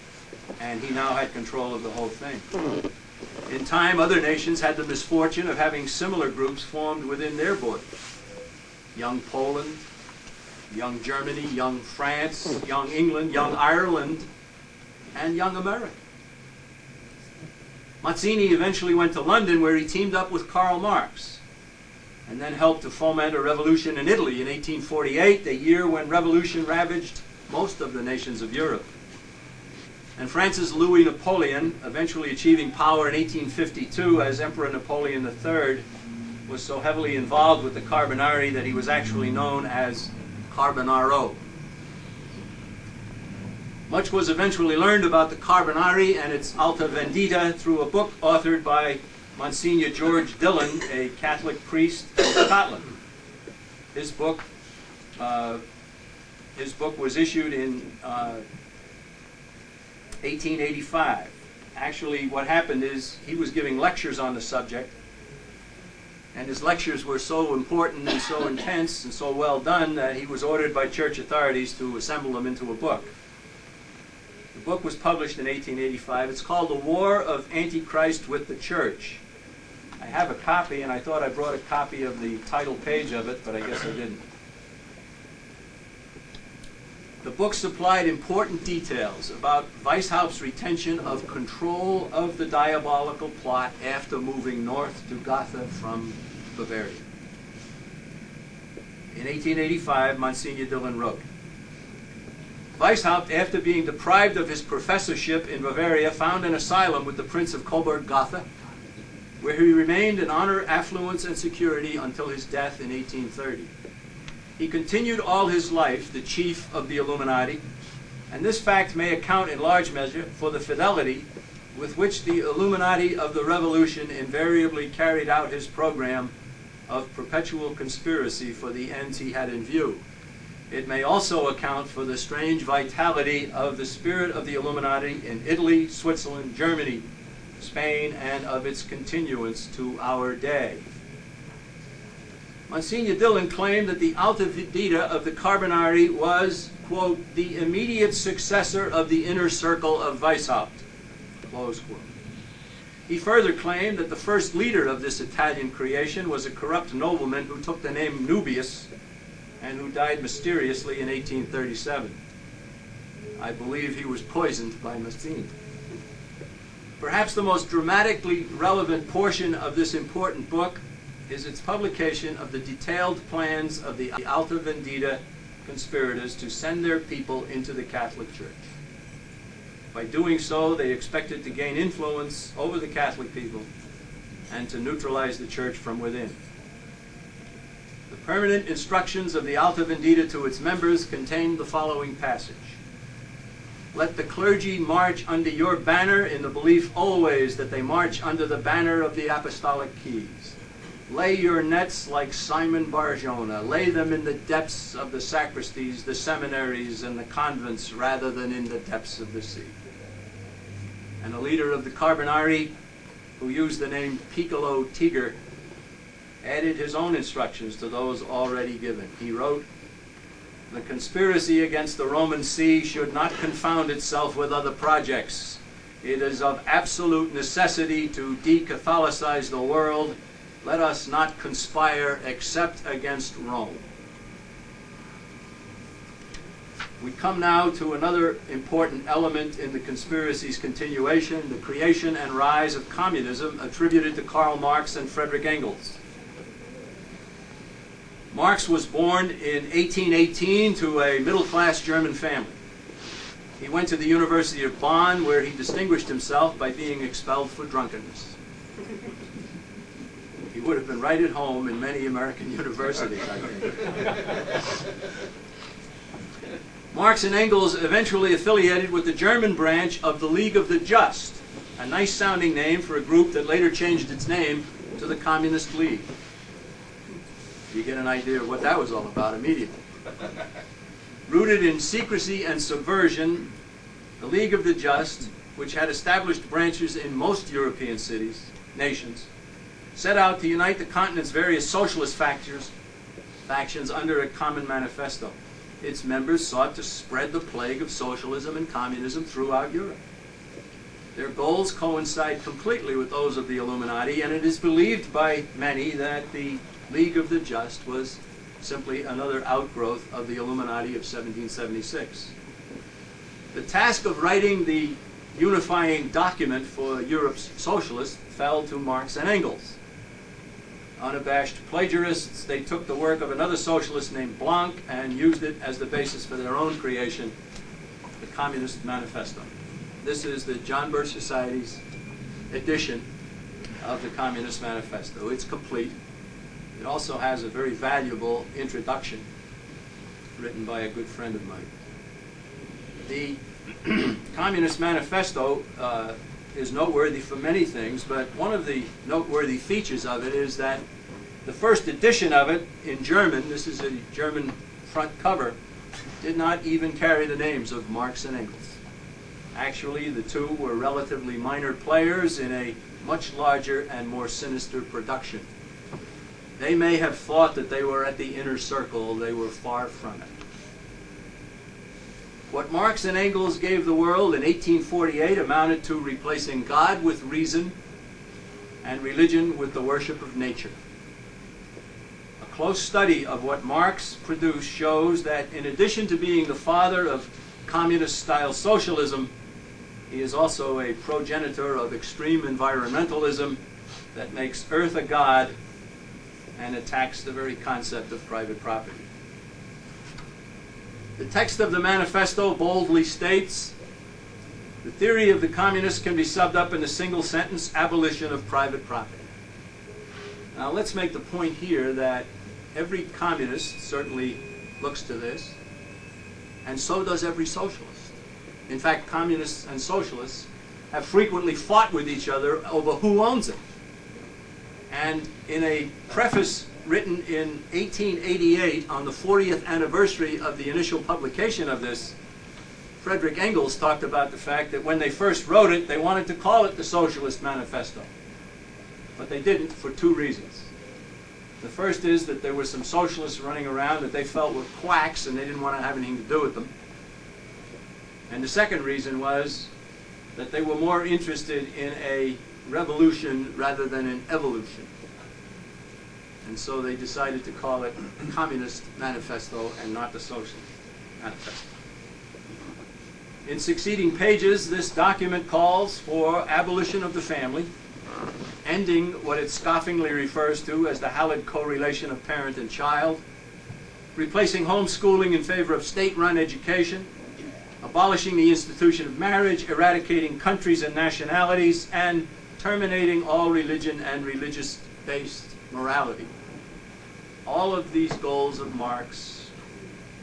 and he now had control of the whole thing. In time, other nations had the misfortune of having similar groups formed within their borders. Young Poland, Young Germany, Young France, Young England, Young Ireland, and Young America. Mazzini eventually went to London, where he teamed up with Karl Marx, and then helped to foment a revolution in Italy in 1848, the year when revolution ravaged most of the nations of Europe. And France's Louis Napoleon, eventually achieving power in 1852 as Emperor Napoleon III, was so heavily involved with the Carbonari that he was actually known as Carbonaro. Much was eventually learned about the Carbonari and its Alta Vendita through a book authored by Monsignor George Dillon, a Catholic priest in Scotland. His book was issued in 1885. Actually, what happened is he was giving lectures on the subject, and his lectures were so important and so intense and so well done that he was ordered by church authorities to assemble them into a book. The book was published in 1885. It's called The War of Antichrist with the Church. I have a copy, and I thought I brought a copy of the title page of it, but I guess I didn't. The book supplied important details about Weishaupt's retention of control of the diabolical plot after moving north to Gotha from Bavaria. In 1885, Monsignor Dillon wrote, "Weishaupt, after being deprived of his professorship in Bavaria, found an asylum with the Prince of Coburg-Gotha, where he remained in honor, affluence, and security until his death in 1830. He continued all his life the chief of the Illuminati, and this fact may account in large measure for the fidelity with which the Illuminati of the Revolution invariably carried out his program of perpetual conspiracy for the ends he had in view. It may also account for the strange vitality of the spirit of the Illuminati in Italy, Switzerland, Germany, Spain, and of its continuance to our day." Monsignor Dillon claimed that the Alta Vendita of the Carbonari was, quote, "the immediate successor of the inner circle of Weishaupt," close quote. He further claimed that the first leader of this Italian creation was a corrupt nobleman who took the name Nubius and who died mysteriously in 1837. I believe he was poisoned by Mazzini. Perhaps the most dramatically relevant portion of this important book is its publication of the detailed plans of the Alta Vendita conspirators to send their people into the Catholic Church. By doing so, they expected to gain influence over the Catholic people and to neutralize the Church from within. The permanent instructions of the Alta Vendita to its members contained the following passage: "Let the clergy march under your banner in the belief always that they march under the banner of the apostolic keys. Lay your nets like Simon Barjona. Lay them in the depths of the sacristies, the seminaries, and the convents rather than in the depths of the sea." And a leader of the Carbonari, who used the name Piccolo Tiger, added his own instructions to those already given. He wrote, "The conspiracy against the Roman See should not confound itself with other projects. It is of absolute necessity to de-Catholicize the world. Let us not conspire except against Rome." We come now to another important element in the conspiracy's continuation, the creation and rise of communism attributed to Karl Marx and Friedrich Engels. Marx was born in 1818 to a middle-class German family. He went to the University of Bonn, where he distinguished himself by being expelled for drunkenness. He would have been right at home in many American universities, I think. Marx and Engels eventually affiliated with the German branch of the League of the Just, a nice-sounding name for a group that later changed its name to the Communist League. You get an idea of what that was all about immediately. Rooted in secrecy and subversion, the League of the Just, which had established branches in most European nations, set out to unite the continent's various socialist factions under a common manifesto. Its members sought to spread the plague of socialism and communism throughout Europe. Their goals coincide completely with those of the Illuminati, and it is believed by many that the League of the Just was simply another outgrowth of the Illuminati of 1776. The task of writing the unifying document for Europe's socialists fell to Marx and Engels. Unabashed plagiarists, they took the work of another socialist named Blanc and used it as the basis for their own creation, the Communist Manifesto. This is the John Birch Society's edition of the Communist Manifesto. It's complete. It also has a very valuable introduction written by a good friend of mine. The Communist Manifesto is noteworthy for many things, but one of the noteworthy features of it is that the first edition of it in German, this is a German front cover, did not even carry the names of Marx and Engels. Actually, the two were relatively minor players in a much larger and more sinister production. They may have thought that they were at the inner circle. They were far from it. What Marx and Engels gave the world in 1848 amounted to replacing God with reason and religion with the worship of nature. A close study of what Marx produced shows that in addition to being the father of communist-style socialism, he is also a progenitor of extreme environmentalism that makes Earth a god and attacks the very concept of private property. The text of the manifesto boldly states, "The theory of the communists can be summed up in a single sentence: abolition of private property." Now let's make the point here that every communist certainly looks to this, and so does every socialist. In fact, communists and socialists have frequently fought with each other over who owns it. And in a preface written in 1888 on the 40th anniversary of the initial publication of this, Friedrich Engels talked about the fact that when they first wrote it, they wanted to call it the Socialist Manifesto. But they didn't for two reasons. The first is that there were some socialists running around that they felt were quacks and they didn't want to have anything to do with them. And the second reason was that they were more interested in a revolution rather than an evolution. And so they decided to call it Communist Manifesto and not the Socialist Manifesto. In succeeding pages, this document calls for abolition of the family, ending what it scoffingly refers to as the hallowed correlation of parent and child, replacing homeschooling in favor of state-run education, abolishing the institution of marriage, eradicating countries and nationalities, and terminating all religion and religious-based morality. All of these goals of Marx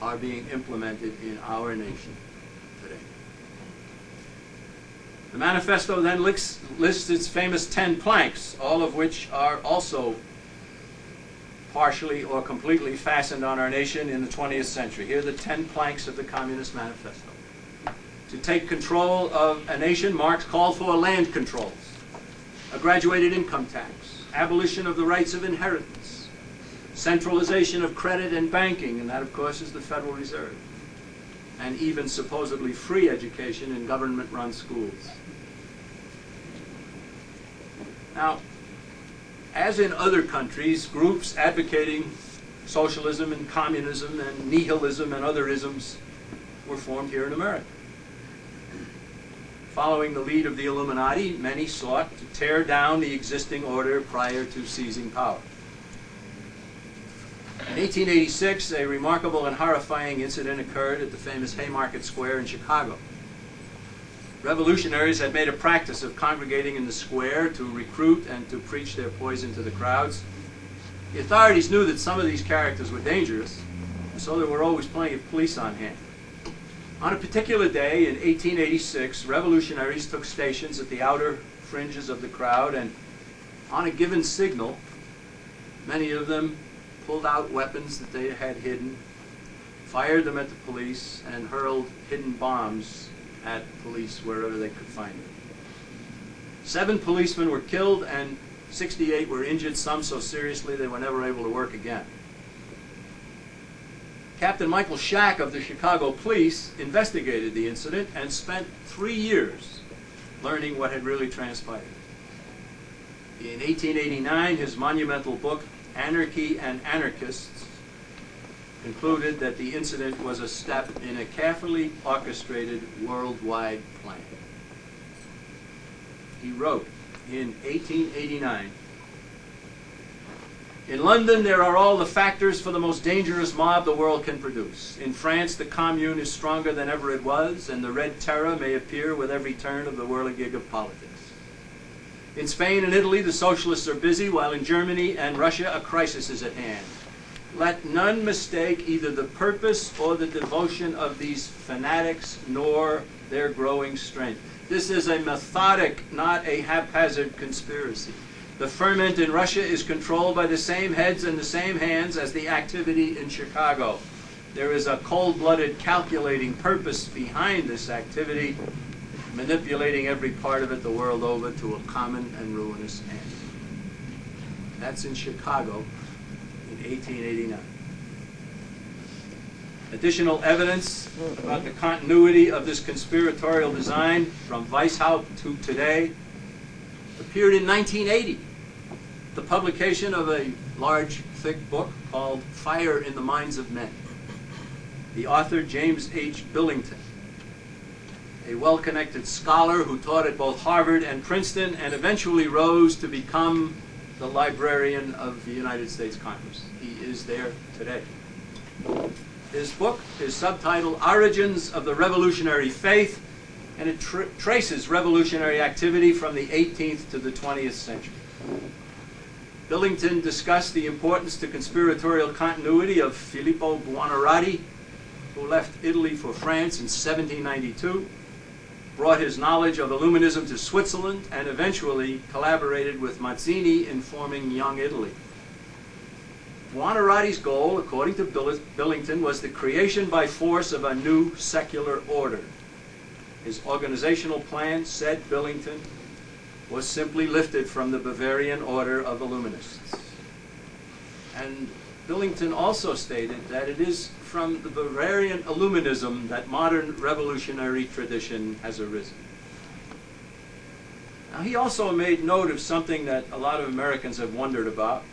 are being implemented in our nation today. The manifesto then lists its famous 10 planks, all of which are also partially or completely fastened on our nation in the 20th century. Here are the 10 planks of the Communist Manifesto. To take control of a nation, Marx called for land controls, a graduated income tax, abolition of the rights of inheritance, centralization of credit and banking, and that, of course, is the Federal Reserve, and even supposedly free education in government-run schools. Now, as in other countries, groups advocating socialism and communism and nihilism and other isms were formed here in America. Following the lead of the Illuminati, many sought to tear down the existing order prior to seizing power. In 1886, a remarkable and horrifying incident occurred at the famous Haymarket Square in Chicago. Revolutionaries had made a practice of congregating in the square to recruit and to preach their poison to the crowds. The authorities knew that some of these characters were dangerous, so there were always plenty of police on hand. On a particular day in 1886, revolutionaries took stations at the outer fringes of the crowd, and on a given signal, many of them pulled out weapons that they had hidden, fired them at the police, and hurled hidden bombs at police wherever they could find them. 7 policemen were killed and 68 were injured, some so seriously they were never able to work again. Captain Michael Shack of the Chicago Police investigated the incident and spent 3 years learning what had really transpired. In 1889, his monumental book, Anarchy and Anarchists, concluded that the incident was a step in a carefully orchestrated worldwide plan. He wrote in 1889, "In London there are all the factors for the most dangerous mob the world can produce. In France the commune is stronger than ever it was, and the red terror may appear with every turn of the whirligig of politics. In Spain and Italy the socialists are busy, while in Germany and Russia a crisis is at hand. Let none mistake either the purpose or the devotion of these fanatics, nor their growing strength. This is a methodic, not a haphazard conspiracy. The ferment in Russia is controlled by the same heads and the same hands as the activity in Chicago. There is a cold-blooded, calculating purpose behind this activity, manipulating every part of it the world over to a common and ruinous end." That's in Chicago in 1889. Additional evidence about the continuity of this conspiratorial design from Weishaupt to today appeared in 1980, the publication of a large, thick book called Fire in the Minds of Men. The author, James H. Billington, a well-connected scholar who taught at both Harvard and Princeton and eventually rose to become the librarian of the United States Congress. He is there today. His book is subtitled Origins of the Revolutionary Faith, and it traces revolutionary activity from the 18th to the 20th century. Billington discussed the importance to conspiratorial continuity of Filippo Buonarroti, who left Italy for France in 1792, brought his knowledge of Illuminism to Switzerland, and eventually collaborated with Mazzini in forming Young Italy. Buonarroti's goal, according to Billington, was the creation by force of a new secular order. His organizational plan, said Billington, was simply lifted from the Bavarian order of Illuminists. And Billington also stated that it is from the Bavarian Illuminism that modern revolutionary tradition has arisen. Now, he also made note of something that a lot of Americans have wondered about.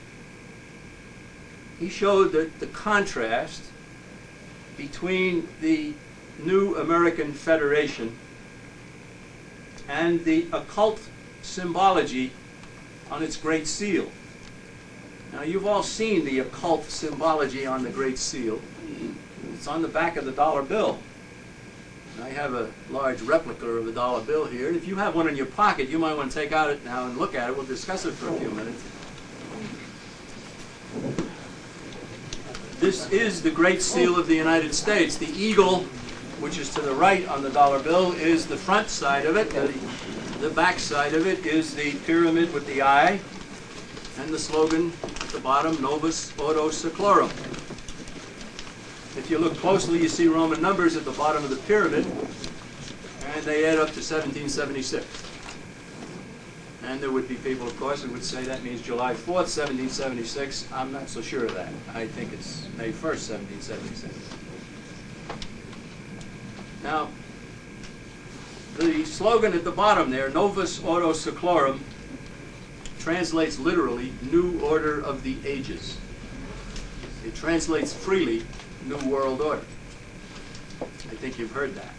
He showed that the contrast between the New American Federation and the occult symbology on its Great Seal. Now, you've all seen the occult symbology on the Great Seal. It's on the back of the dollar bill. I have a large replica of a dollar bill here. And if you have one in your pocket, you might want to take out it now and look at it. We'll discuss it for a few minutes. This is the Great Seal of the United States. The eagle, which is to the right on the dollar bill, is the front side of it. The back side of it is the pyramid with the eye, and the slogan at the bottom, Novus Ordo Seclorum. If you look closely, you see Roman numbers at the bottom of the pyramid, and they add up to 1776. And there would be people, of course, who would say that means July 4th, 1776. I'm not so sure of that. I think it's May 1st, 1776. Now, the slogan at the bottom there, Novus Ordo Seclorum, translates literally, New Order of the Ages. It translates freely, New World Order. I think you've heard that.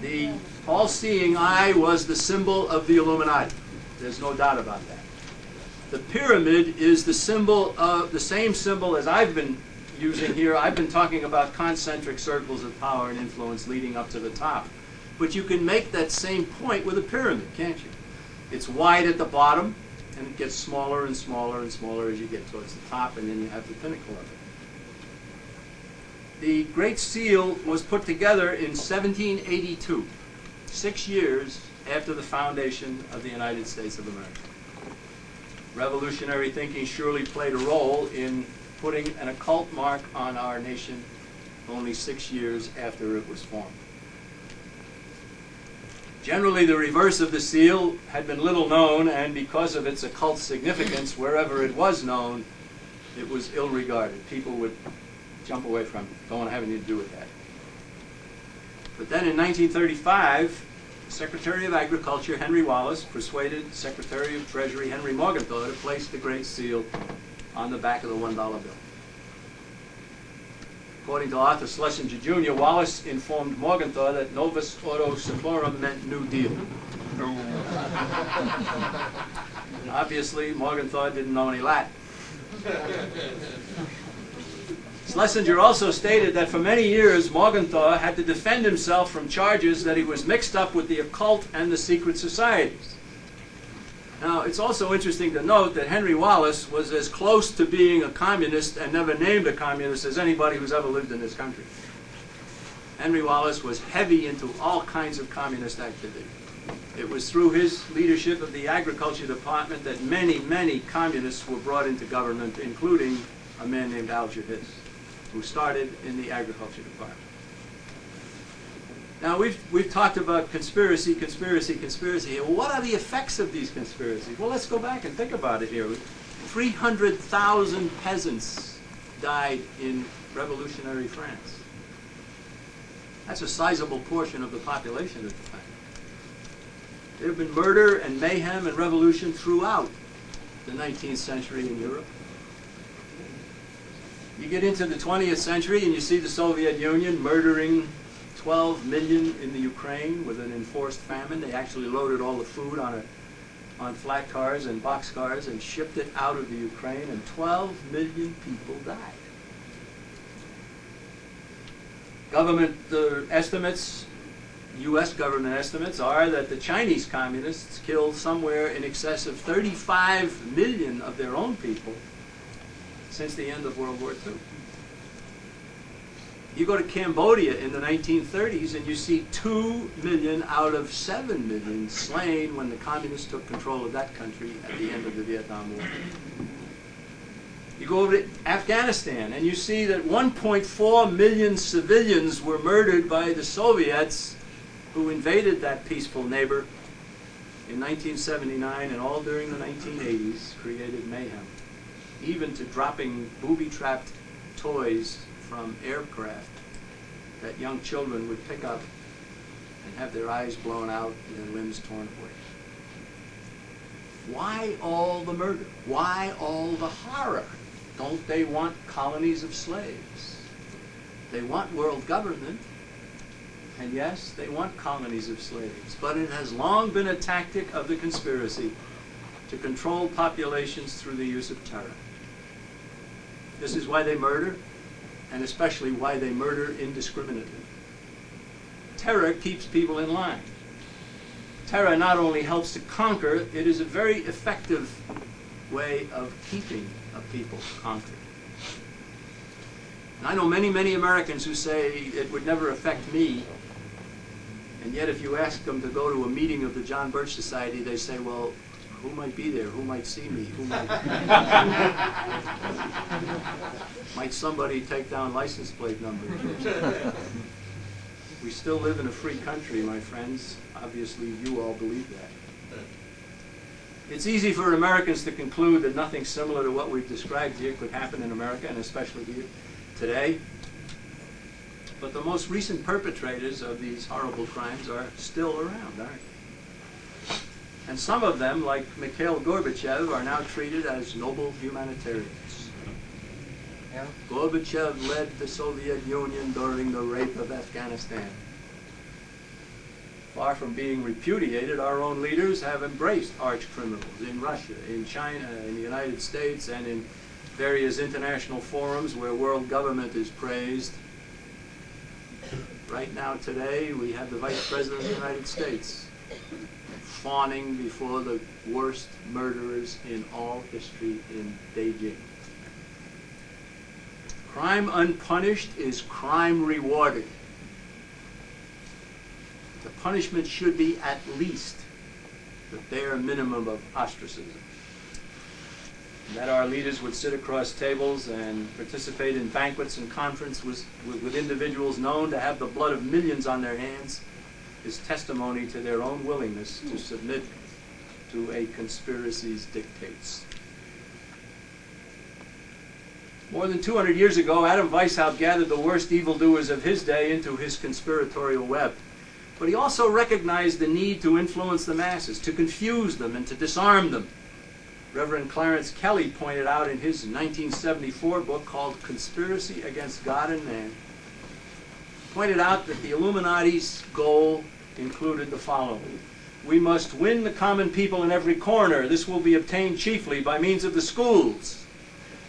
The all-seeing eye was the symbol of the Illuminati. There's no doubt about that. The pyramid is the symbol of the same symbol as I've been using here. I've been talking about concentric circles of power and influence leading up to the top. But you can make that same point with a pyramid, can't you? It's wide at the bottom, and it gets smaller and smaller and smaller as you get towards the top, and then you have the pinnacle of it. The Great Seal was put together in 1782, 6 years after the foundation of the United States of America. Revolutionary thinking surely played a role in putting an occult mark on our nation only 6 years after it was formed. Generally, the reverse of the seal had been little known, and because of its occult significance, wherever it was known, it was ill-regarded. People would jump away from it, don't want to have anything to do with that. But then in 1935, Secretary of Agriculture Henry Wallace persuaded Secretary of Treasury Henry Morgenthau to place the Great Seal on the back of the $1 bill. According to Arthur Schlesinger Jr., Wallace informed Morgenthau that Novus Ordo Seclorum meant New Deal. Obviously, Morgenthau didn't know any Latin. Schlesinger also stated that for many years, Morgenthau had to defend himself from charges that he was mixed up with the occult and the secret societies. Now, it's also interesting to note that Henry Wallace was as close to being a communist and never named a communist as anybody who's ever lived in this country. Henry Wallace was heavy into all kinds of communist activity. It was through his leadership of the Agriculture Department that many, many communists were brought into government, including a man named Alger Hiss, who started in the Agriculture Department. Now, we've talked about conspiracy. What are the effects of these conspiracies? Well, let's go back and think about it here. 300,000 peasants died in revolutionary France. That's a sizable portion of the population at the time. There have been murder and mayhem and revolution throughout the 19th century in Europe. You get into the 20th century and you see the Soviet Union murdering 12 million in the Ukraine with an enforced famine. They actually loaded all the food on flat cars and box cars and shipped it out of the Ukraine, and 12 million people died. Government estimates, U.S. government estimates, are that the Chinese communists killed somewhere in excess of 35 million of their own people since the end of World War II. You go to Cambodia in the 1930s and you see 2 million out of 7 million slain when the communists took control of that country at the end of the Vietnam War. You go over to Afghanistan and you see that 1.4 million civilians were murdered by the Soviets who invaded that peaceful neighbor in 1979, and all during the 1980s created mayhem, even to dropping booby-trapped toys from aircraft that young children would pick up and have their eyes blown out and their limbs torn away. Why all the murder? Why all the horror? Don't they want colonies of slaves? They want world government, and yes, they want colonies of slaves, but it has long been a tactic of the conspiracy to control populations through the use of terror. This is why they murder, and especially why they murder indiscriminately. Terror keeps people in line. Terror not only helps to conquer, it is a very effective way of keeping a people conquered. And I know many, many Americans who say it would never affect me, and yet if you ask them to go to a meeting of the John Birch Society, they say, well, who might be there? Who might see me? Who might... might somebody take down license plate numbers? We still live in a free country, my friends. Obviously, you all believe that. It's easy for Americans to conclude that nothing similar to what we've described here could happen in America, and especially here today. But the most recent perpetrators of these horrible crimes are still around, aren't they? And some of them, like Mikhail Gorbachev, are now treated as noble humanitarians. Yeah. Gorbachev led the Soviet Union during the rape of Afghanistan. Far from being repudiated, our own leaders have embraced arch criminals in Russia, in China, in the United States, and in various international forums where world government is praised. Right now, today, we have the Vice President of the United States fawning before the worst murderers in all history in Beijing. Crime unpunished is crime rewarded. The punishment should be at least the bare minimum of ostracism. And that our leaders would sit across tables and participate in banquets and conferences with individuals known to have the blood of millions on their hands is testimony to their own willingness to submit to a conspiracy's dictates. More than 200 years ago, Adam Weishaupt gathered the worst evildoers of his day into his conspiratorial web. But he also recognized the need to influence the masses, to confuse them, and to disarm them. Reverend Clarence Kelly pointed out in his 1974 book called Conspiracy Against God and Man, pointed out that the Illuminati's goal included the following. We must win the common people in every corner. This will be obtained chiefly by means of the schools.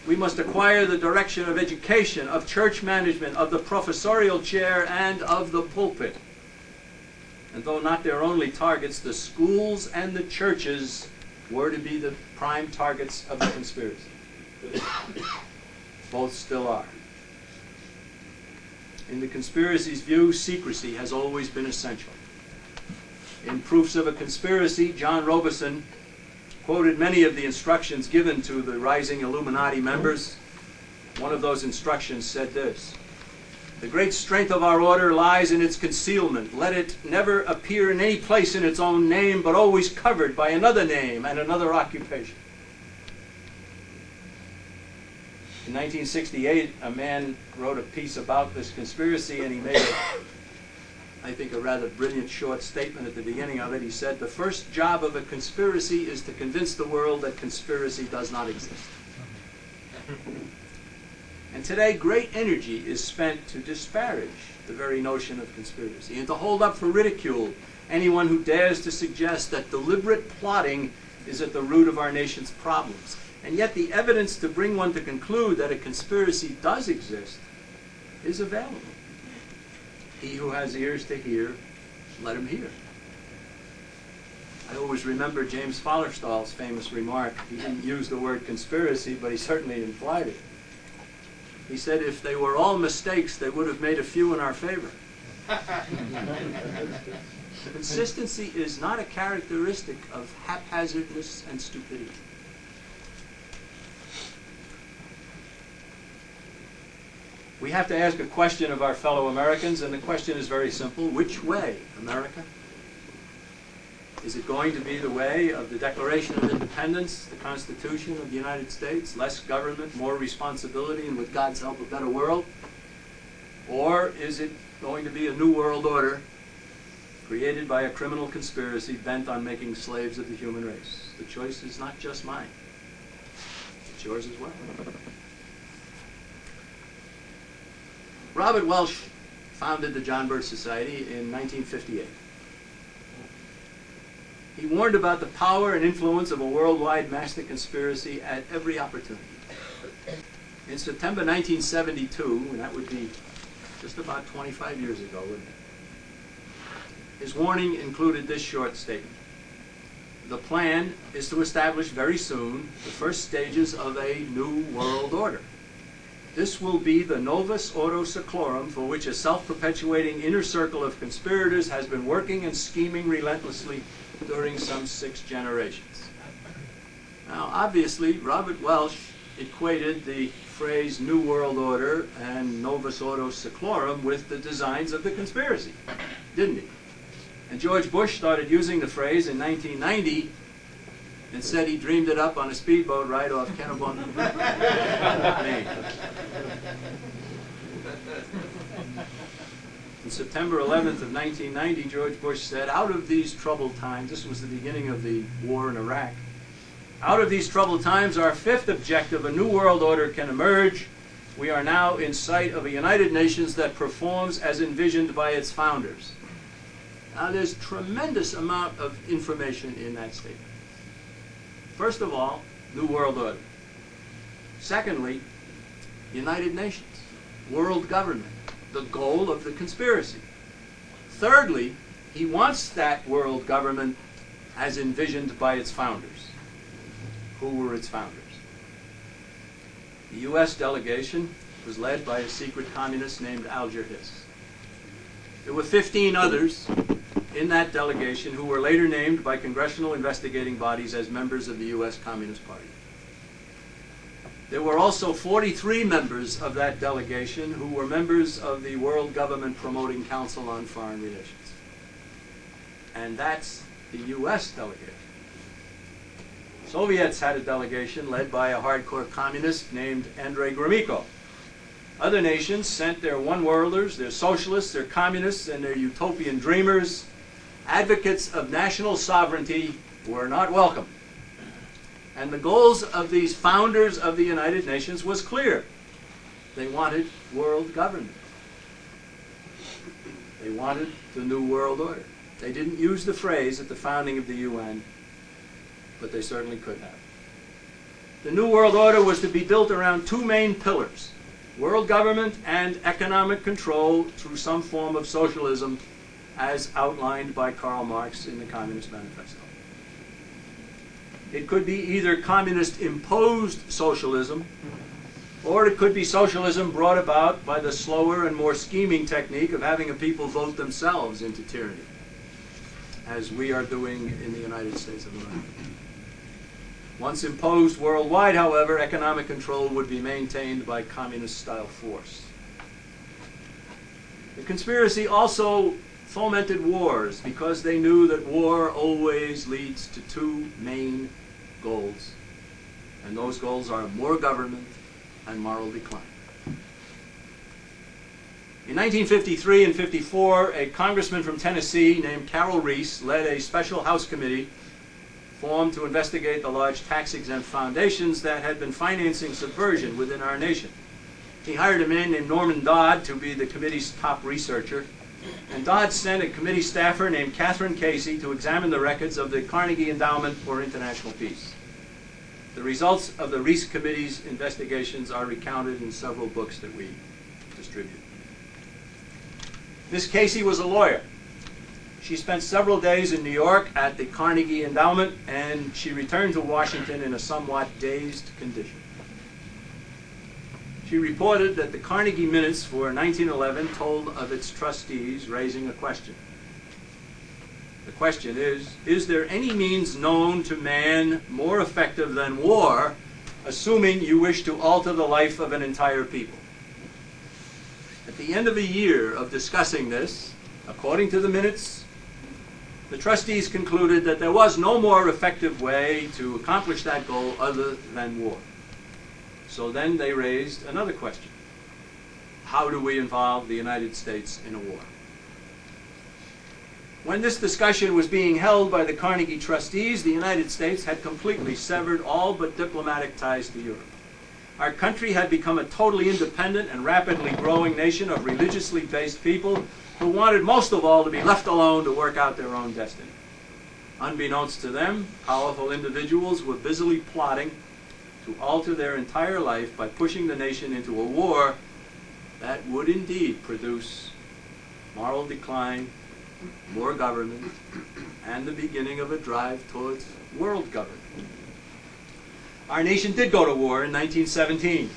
We must acquire the direction of education, of church management, of the professorial chair, and of the pulpit. And though not their only targets, the schools and the churches were to be the prime targets of the conspiracy. Both still are. In the conspiracy's view, secrecy has always been essential. In Proofs of a Conspiracy, John Robeson quoted many of the instructions given to the rising Illuminati members. One of those instructions said this: "The great strength of our order lies in its concealment. Let it never appear in any place in its own name, but always covered by another name and another occupation." In 1968, a man wrote a piece about this conspiracy, and he made, I think, a rather brilliant short statement at the beginning of it. He said, "The first job of a conspiracy is to convince the world that conspiracy does not exist." And today, great energy is spent to disparage the very notion of conspiracy and to hold up for ridicule anyone who dares to suggest that deliberate plotting is at the root of our nation's problems. And yet the evidence to bring one to conclude that a conspiracy does exist is available. He who has ears to hear, let him hear. I always remember James Fallerstall's famous remark. He didn't use the word conspiracy, but he certainly implied it. He said, if they were all mistakes, they would have made a few in our favor. Consistency is not a characteristic of haphazardness and stupidity. We have to ask a question of our fellow Americans, and the question is very simple. Which way, America? Is it going to be the way of the Declaration of Independence, the Constitution of the United States, less government, more responsibility, and with God's help, a better world? Or is it going to be a new world order created by a criminal conspiracy bent on making slaves of the human race? The choice is not just mine. It's yours as well. Robert Welch founded the John Birch Society in 1958. He warned about the power and influence of a worldwide master conspiracy at every opportunity. In September 1972, and that would be just about 25 years ago, wouldn't it? His warning included this short statement. The plan is to establish very soon the first stages of a new world order. This will be the Novus Ordo Seclorum, for which a self-perpetuating inner circle of conspirators has been working and scheming relentlessly during some 6 generations. Now, obviously, Robert Welch equated the phrase New World Order and Novus Ordo Seclorum with the designs of the conspiracy, didn't he? And George Bush started using the phrase in 1990 and said he dreamed it up on a speedboat ride off Kennebunk, Maine. On September 11th of 1990, George Bush said, out of these troubled times, this was the beginning of the war in Iraq, out of these troubled times, our 5th objective, a new world order, can emerge. We are now in sight of a United Nations that performs as envisioned by its founders. Now, there's tremendous amount of information in that statement. First of all, New World Order. Secondly, United Nations, world government, the goal of the conspiracy. Thirdly, he wants that world government as envisioned by its founders. Who were its founders? The U.S. delegation was led by a secret communist named Alger Hiss. There were 15 others in that delegation who were later named by congressional investigating bodies as members of the U.S. Communist Party. There were also 43 members of that delegation who were members of the World Government Promoting Council on Foreign Relations. And that's the U.S. delegation. Soviets had a delegation led by a hardcore communist named Andrei Gromyko. Other nations sent their one-worlders, their socialists, their communists, and their utopian dreamers. Advocates of national sovereignty were not welcome. And the goals of these founders of the United Nations was clear. They wanted world government. They wanted the New World Order. They didn't use the phrase at the founding of the UN, but they certainly could have. The New World Order was to be built around 2 main pillars: world government and economic control through some form of socialism, as outlined by Karl Marx in the Communist Manifesto. It could be either communist-imposed socialism, or it could be socialism brought about by the slower and more scheming technique of having a people vote themselves into tyranny, as we are doing in the United States of America. Once imposed worldwide, however, economic control would be maintained by communist-style force. The conspiracy also fomented wars because they knew that war always leads to 2 main goals, and those goals are more government and moral decline. In 1953 and 54, a congressman from Tennessee named Carroll Reese led a special House committee formed to investigate the large tax-exempt foundations that had been financing subversion within our nation. He hired a man named Norman Dodd to be the committee's top researcher, and Dodd sent a committee staffer named Catherine Casey to examine the records of the Carnegie Endowment for International Peace. The results of the Reese Committee's investigations are recounted in several books that we distribute. Miss Casey was a lawyer. She spent several days in New York at the Carnegie Endowment, and she returned to Washington in a somewhat dazed condition. She reported that the Carnegie minutes for 1911 told of its trustees raising a question. The question is there any means known to man more effective than war, assuming you wish to alter the life of an entire people? At the end of a year of discussing this, according to the minutes, the trustees concluded that there was no more effective way to accomplish that goal other than war. So then they raised another question. How do we involve the United States in a war? When this discussion was being held by the Carnegie trustees, the United States had completely severed all but diplomatic ties to Europe. Our country had become a totally independent and rapidly growing nation of religiously based people who wanted most of all to be left alone to work out their own destiny. Unbeknownst to them, powerful individuals were busily plotting to alter their entire life by pushing the nation into a war that would indeed produce moral decline, more government, and the beginning of a drive towards world government. Our nation did go to war in 1917,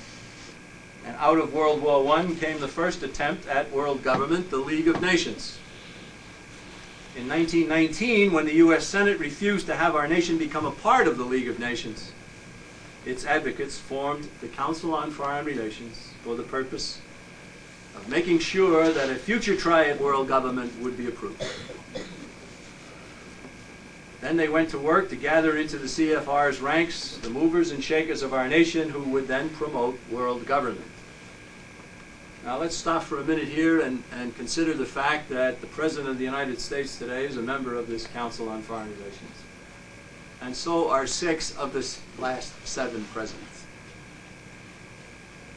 and out of World War I came the first attempt at world government, the League of Nations. In 1919, when the U.S. Senate refused to have our nation become a part of the League of Nations, its advocates formed the Council on Foreign Relations for the purpose of making sure that a future triad world government would be approved. Then they went to work to gather into the CFR's ranks the movers and shakers of our nation who would then promote world government. Now let's stop for a minute here and consider the fact that the President of the United States today is a member of this Council on Foreign Relations. And so are 6 of the last 7 presidents.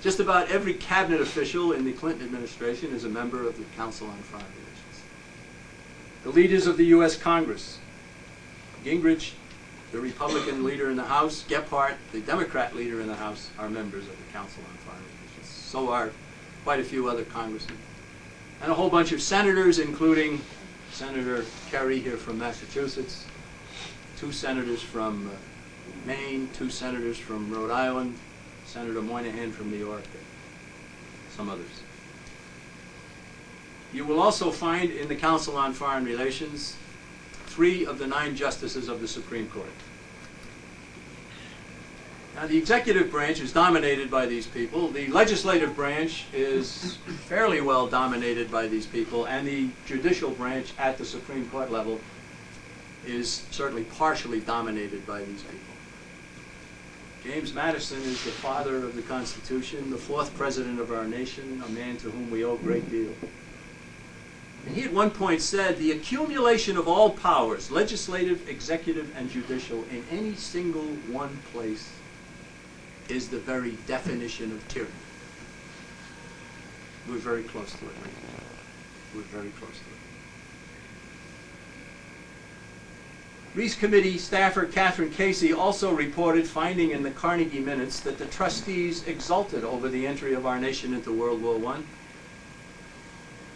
Just about every cabinet official in the Clinton administration is a member of the Council on Foreign Relations. The leaders of the U.S. Congress, Gingrich, the Republican leader in the House, Gephardt, the Democrat leader in the House, are members of the Council on Foreign Relations. So are quite a few other congressmen. And a whole bunch of senators, including Senator Kerry here from Massachusetts, 2 senators from Maine, 2 senators from Rhode Island, Senator Moynihan from New York, and some others. You will also find in the Council on Foreign Relations 3 of the 9 justices of the Supreme Court. Now, the executive branch is dominated by these people. The legislative branch is fairly well dominated by these people, and the judicial branch at the Supreme Court level is certainly partially dominated by these people. James Madison is the father of the Constitution, the 4th president of our nation, a man to whom we owe a great deal. And he at one point said, the accumulation of all powers, legislative, executive, and judicial, in any single one place is the very definition of tyranny. We're very close to it. We're very close to it. Reese Committee staffer Catherine Casey also reported finding in the Carnegie Minutes that the trustees exulted over the entry of our nation into World War I.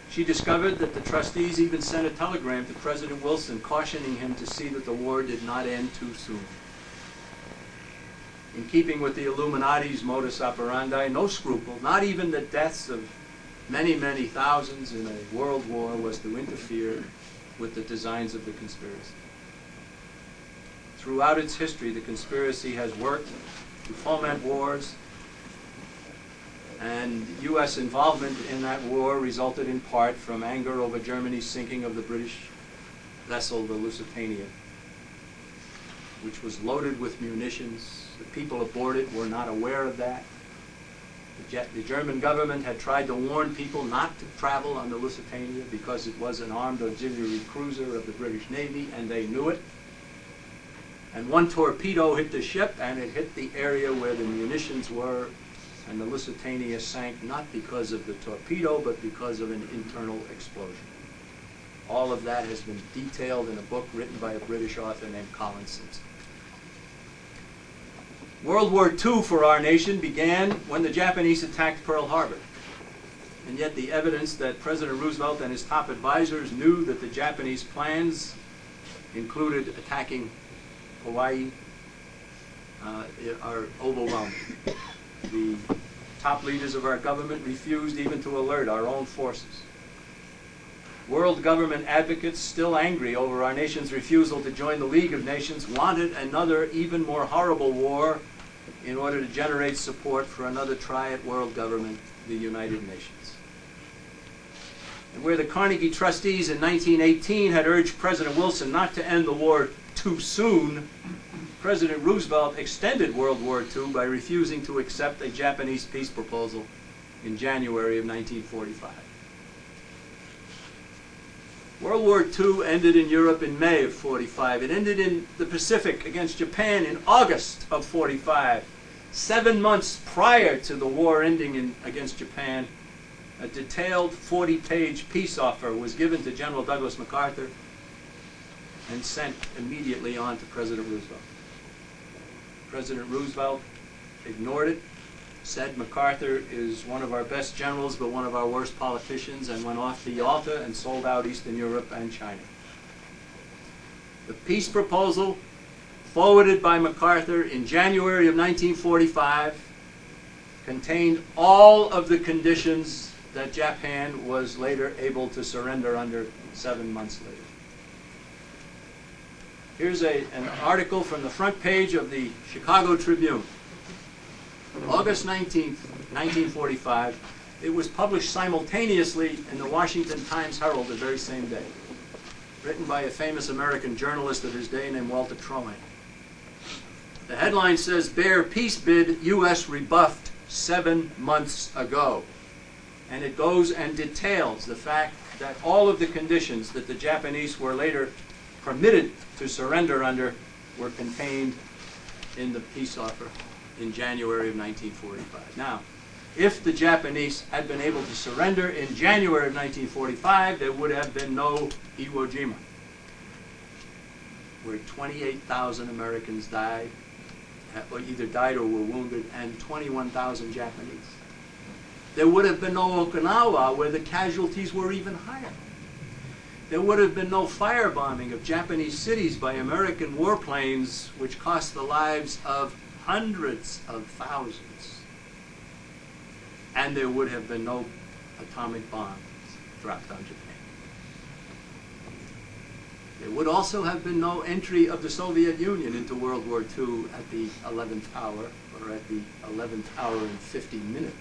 She discovered that the trustees even sent a telegram to President Wilson cautioning him to see that the war did not end too soon. In keeping with the Illuminati's modus operandi, no scruple, not even the deaths of many, many thousands in a world war, was to interfere with the designs of the conspiracy. Throughout its history, the conspiracy has worked to foment wars, and U.S. involvement in that war resulted in part from anger over Germany's sinking of the British vessel, the Lusitania, which was loaded with munitions. The people aboard it were not aware of that. The German government had tried to warn people not to travel on the Lusitania because it was an armed auxiliary cruiser of the British Navy, and they knew it. And one torpedo hit the ship, and it hit the area where the munitions were, and the Lusitania sank not because of the torpedo, but because of an internal explosion. All of that has been detailed in a book written by a British author named Colin Simpson. World War II for our nation began when the Japanese attacked Pearl Harbor. And yet the evidence that President Roosevelt and his top advisors knew that the Japanese plans included attacking Hawaii are overwhelming. The top leaders of our government refused even to alert our own forces. World government advocates, still angry over our nation's refusal to join the League of Nations, wanted another, even more horrible war in order to generate support for another triad world government, the United Nations. And where the Carnegie trustees in 1918 had urged President Wilson not to end the war too soon, President Roosevelt extended World War II by refusing to accept a Japanese peace proposal in January of 1945. World War II ended in Europe in May of 45. It ended in the Pacific against Japan in August of 45. 7 months prior to the war ending against Japan, a detailed 40-page peace offer was given to General Douglas MacArthur and sent immediately on to President Roosevelt. President Roosevelt ignored it, said MacArthur is one of our best generals but one of our worst politicians, and went off to Yalta and sold out Eastern Europe and China. The peace proposal forwarded by MacArthur in January of 1945 contained all of the conditions that Japan was later able to surrender under 7 months later. Here's an article from the front page of the Chicago Tribune. August 19th, 1945. It was published simultaneously in the Washington Times Herald the very same day. Written by a famous American journalist of his day named Walter Troway. The headline says, "Bear peace bid U.S. rebuffed 7 months ago." And it goes and details the fact that all of the conditions that the Japanese were later permitted to surrender under were contained in the peace offer in January of 1945. Now, if the Japanese had been able to surrender in January of 1945, there would have been no Iwo Jima, where 28,000 Americans died, or either died or were wounded, and 21,000 Japanese. There would have been no Okinawa, where the casualties were even higher. There would have been no firebombing of Japanese cities by American warplanes, which cost the lives of hundreds of thousands. And there would have been no atomic bombs dropped on Japan. There would also have been no entry of the Soviet Union into World War II at the 11th hour, or at the 11th hour and 50 minute.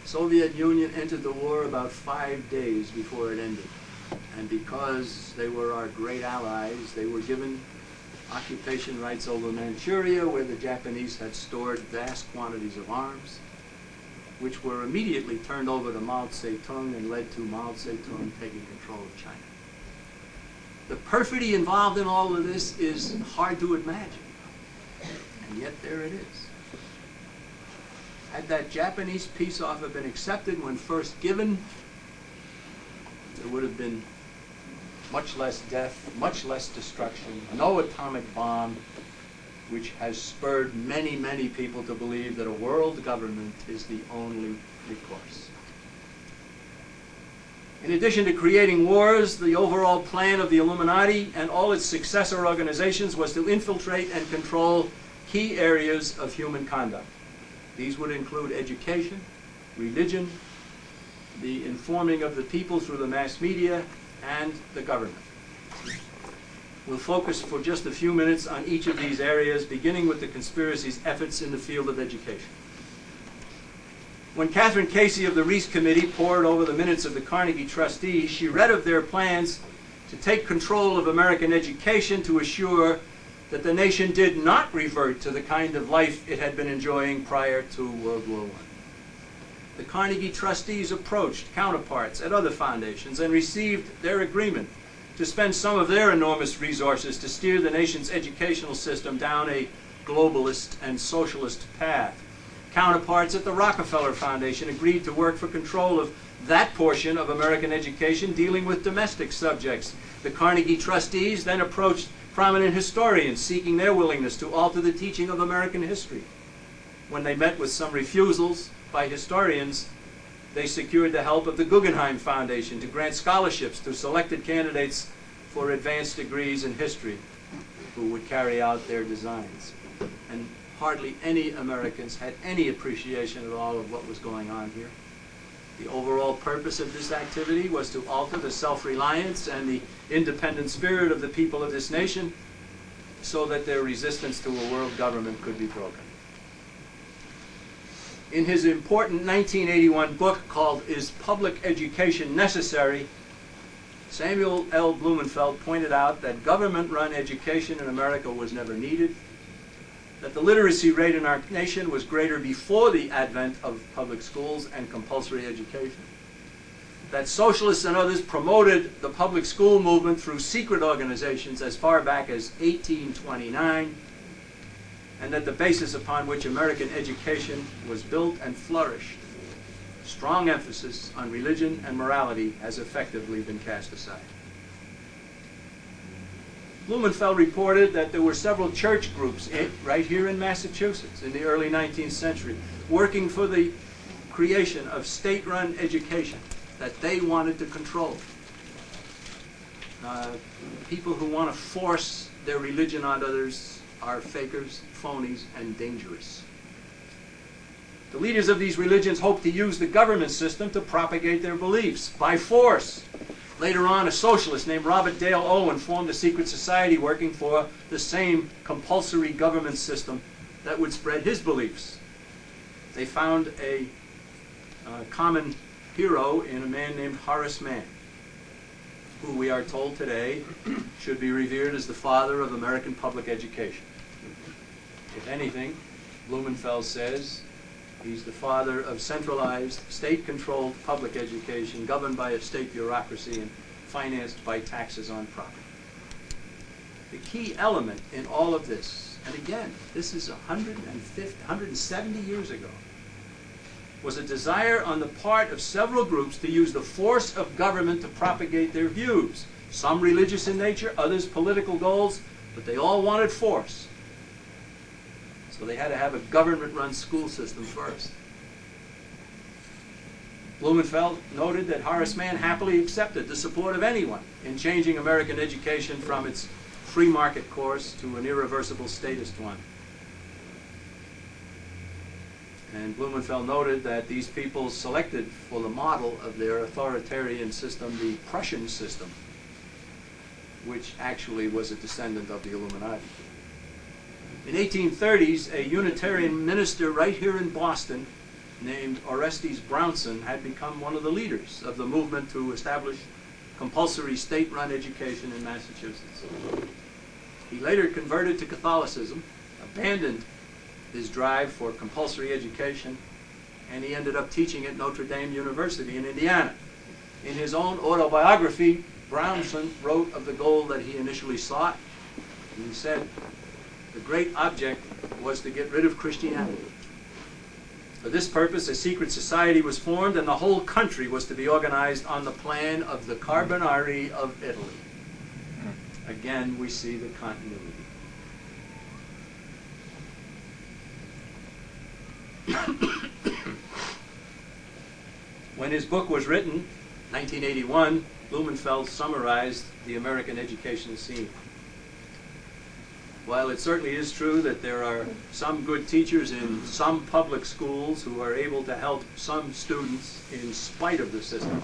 Soviet Union entered the war about 5 days before it ended. And because they were our great allies, they were given occupation rights over Manchuria, where the Japanese had stored vast quantities of arms, which were immediately turned over to Mao Zedong and led to Mao Zedong taking control of China. The perfidy involved in all of this is hard to imagine, and yet there it is. Had that Japanese peace offer been accepted when first given, there would have been much less death, much less destruction, no atomic bomb, which has spurred many, many people to believe that a world government is the only recourse. In addition to creating wars, the overall plan of the Illuminati and all its successor organizations was to infiltrate and control key areas of human conduct. These would include education, religion, the informing of the people through the mass media, and the government. We'll focus for just a few minutes on each of these areas, beginning with the conspiracy's efforts in the field of education. When Catherine Casey of the Reese Committee pored over the minutes of the Carnegie trustees, she read of their plans to take control of American education to assure that the nation did not revert to the kind of life it had been enjoying prior to World War I. The Carnegie trustees approached counterparts at other foundations and received their agreement to spend some of their enormous resources to steer the nation's educational system down a globalist and socialist path. Counterparts at the Rockefeller Foundation agreed to work for control of that portion of American education dealing with domestic subjects. The Carnegie trustees then approached prominent historians seeking their willingness to alter the teaching of American history. When they met with some refusals by historians, they secured the help of the Guggenheim Foundation to grant scholarships to selected candidates for advanced degrees in history who would carry out their designs. And hardly any Americans had any appreciation at all of what was going on here. The overall purpose of this activity was to alter the self-reliance and the independent spirit of the people of this nation so that their resistance to a world government could be broken. In his important 1981 book called Is Public Education Necessary?, Samuel L. Blumenfeld pointed out that government-run education in America was never needed, that the literacy rate in our nation was greater before the advent of public schools and compulsory education, that socialists and others promoted the public school movement through secret organizations as far back as 1829, and that the basis upon which American education was built and flourished, strong emphasis on religion and morality, has effectively been cast aside. Blumenfeld reported that there were several church groups right here in Massachusetts in the early 19th century working for the creation of state-run education that they wanted to control. People who want to force their religion on others are fakers, phonies, and dangerous. The leaders of these religions hope to use the government system to propagate their beliefs by force. Later on, a socialist named Robert Dale Owen formed a secret society working for the same compulsory government system that would spread his beliefs. They found a common hero in a man named Horace Mann, who we are told today should be revered as the father of American public education. If anything, Blumenfeld says he's the father of centralized, state-controlled public education governed by a state bureaucracy and financed by taxes on property. The key element in all of this, and again, this is 170 years ago, was a desire on the part of several groups to use the force of government to propagate their views. Some religious in nature, others political goals, but they all wanted force. So they had to have a government-run school system first. Blumenfeld noted that Horace Mann happily accepted the support of anyone in changing American education from its free market course to an irreversible statist one. And Blumenfeld noted that these people selected for the model of their authoritarian system the Prussian system, which actually was a descendant of the Illuminati. In the 1830s, a Unitarian minister right here in Boston named Orestes Brownson had become one of the leaders of the movement to establish compulsory state-run education in Massachusetts. He later converted to Catholicism, abandoned his drive for compulsory education, and he ended up teaching at Notre Dame University in Indiana. In his own autobiography, Brownson wrote of the goal that he initially sought. And he said, the great object was to get rid of Christianity. For this purpose, a secret society was formed, and the whole country was to be organized on the plan of the Carbonari of Italy. Again, we see the continuity. When his book was written, 1981, Blumenfeld summarized the American educational scene. While it certainly is true that there are some good teachers in some public schools who are able to help some students in spite of the system,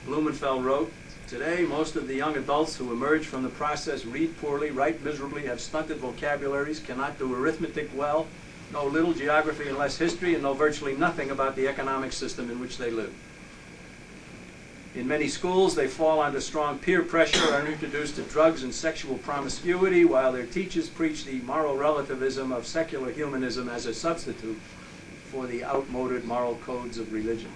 Blumenfeld wrote, today most of the young adults who emerge from the process read poorly, write miserably, have stunted vocabularies, cannot do arithmetic well, know little geography and less history, and know virtually nothing about the economic system in which they live. In many schools, they fall under strong peer pressure, are introduced to drugs and sexual promiscuity, while their teachers preach the moral relativism of secular humanism as a substitute for the outmoded moral codes of religion.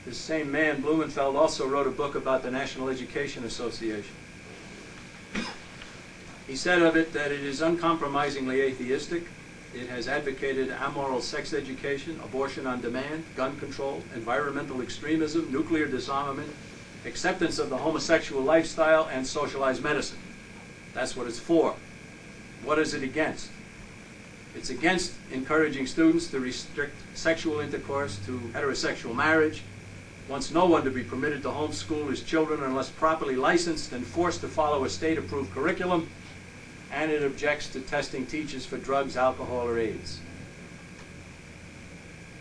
This same man, Blumenfeld, also wrote a book about the National Education Association. He said of it that it is uncompromisingly atheistic. It has advocated amoral sex education, abortion on demand, gun control, environmental extremism, nuclear disarmament, acceptance of the homosexual lifestyle, and socialized medicine. That's what it's for. What is it against? It's against encouraging students to restrict sexual intercourse to heterosexual marriage, wants no one to be permitted to homeschool his children unless properly licensed and forced to follow a state-approved curriculum, and it objects to testing teachers for drugs, alcohol, or AIDS.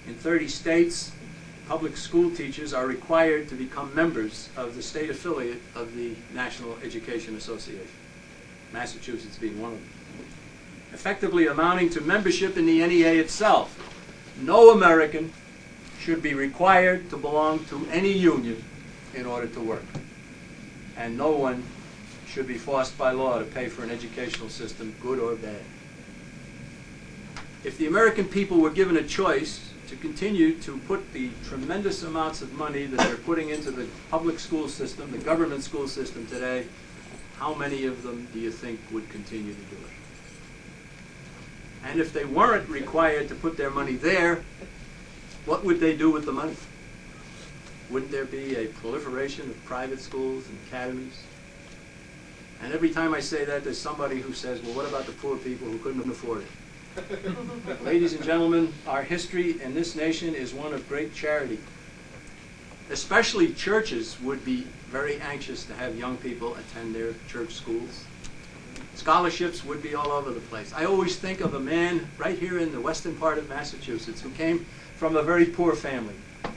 In 30 states, public school teachers are required to become members of the state affiliate of the National Education Association, Massachusetts being one of them, effectively amounting to membership in the NEA itself. No American should be required to belong to any union in order to work, and no one should be forced by law to pay for an educational system, good or bad. If the American people were given a choice to continue to put the tremendous amounts of money that they're putting into the public school system, the government school system today, how many of them do you think would continue to do it? And if they weren't required to put their money there, what would they do with the money? Wouldn't there be a proliferation of private schools and academies? And every time I say that, there's somebody who says, well, what about the poor people who couldn't afford it? Ladies and gentlemen, our history in this nation is one of great charity. Especially churches would be very anxious to have young people attend their church schools. Scholarships would be all over the place. I always think of a man right here in the western part of Massachusetts who came from a very poor family,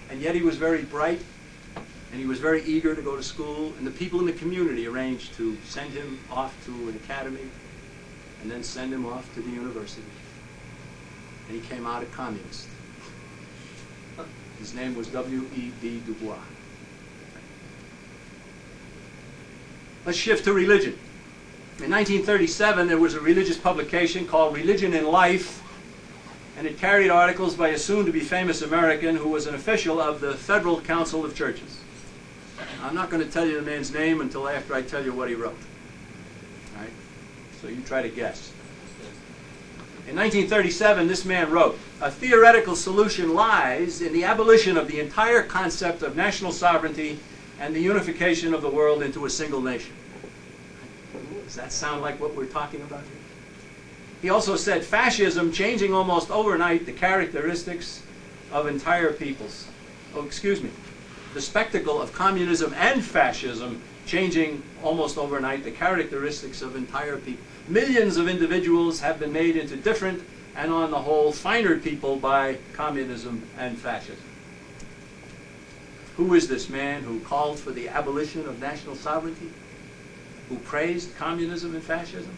and yet he was very bright, and he was very eager to go to school, and the people in the community arranged to send him off to an academy and then send him off to the university. And he came out a communist. His name was W.E.B. Du Bois. Let's shift to religion. In 1937, there was a religious publication called Religion in Life, and it carried articles by a soon-to-be famous American who was an official of the Federal Council of Churches. I'm not going to tell you the man's name until after I tell you what he wrote. All right? So you try to guess. In 1937, this man wrote, "A theoretical solution lies in the abolition of the entire concept of national sovereignty and the unification of the world into a single nation." Does that sound like what we're talking about here? He also said, fascism changing almost overnight the characteristics of entire peoples. Oh, excuse me. The spectacle of communism and fascism changing almost overnight the characteristics of entire people. Millions of individuals have been made into different and, on the whole, finer people by communism and fascism. Who is this man who called for the abolition of national sovereignty? Who praised communism and fascism?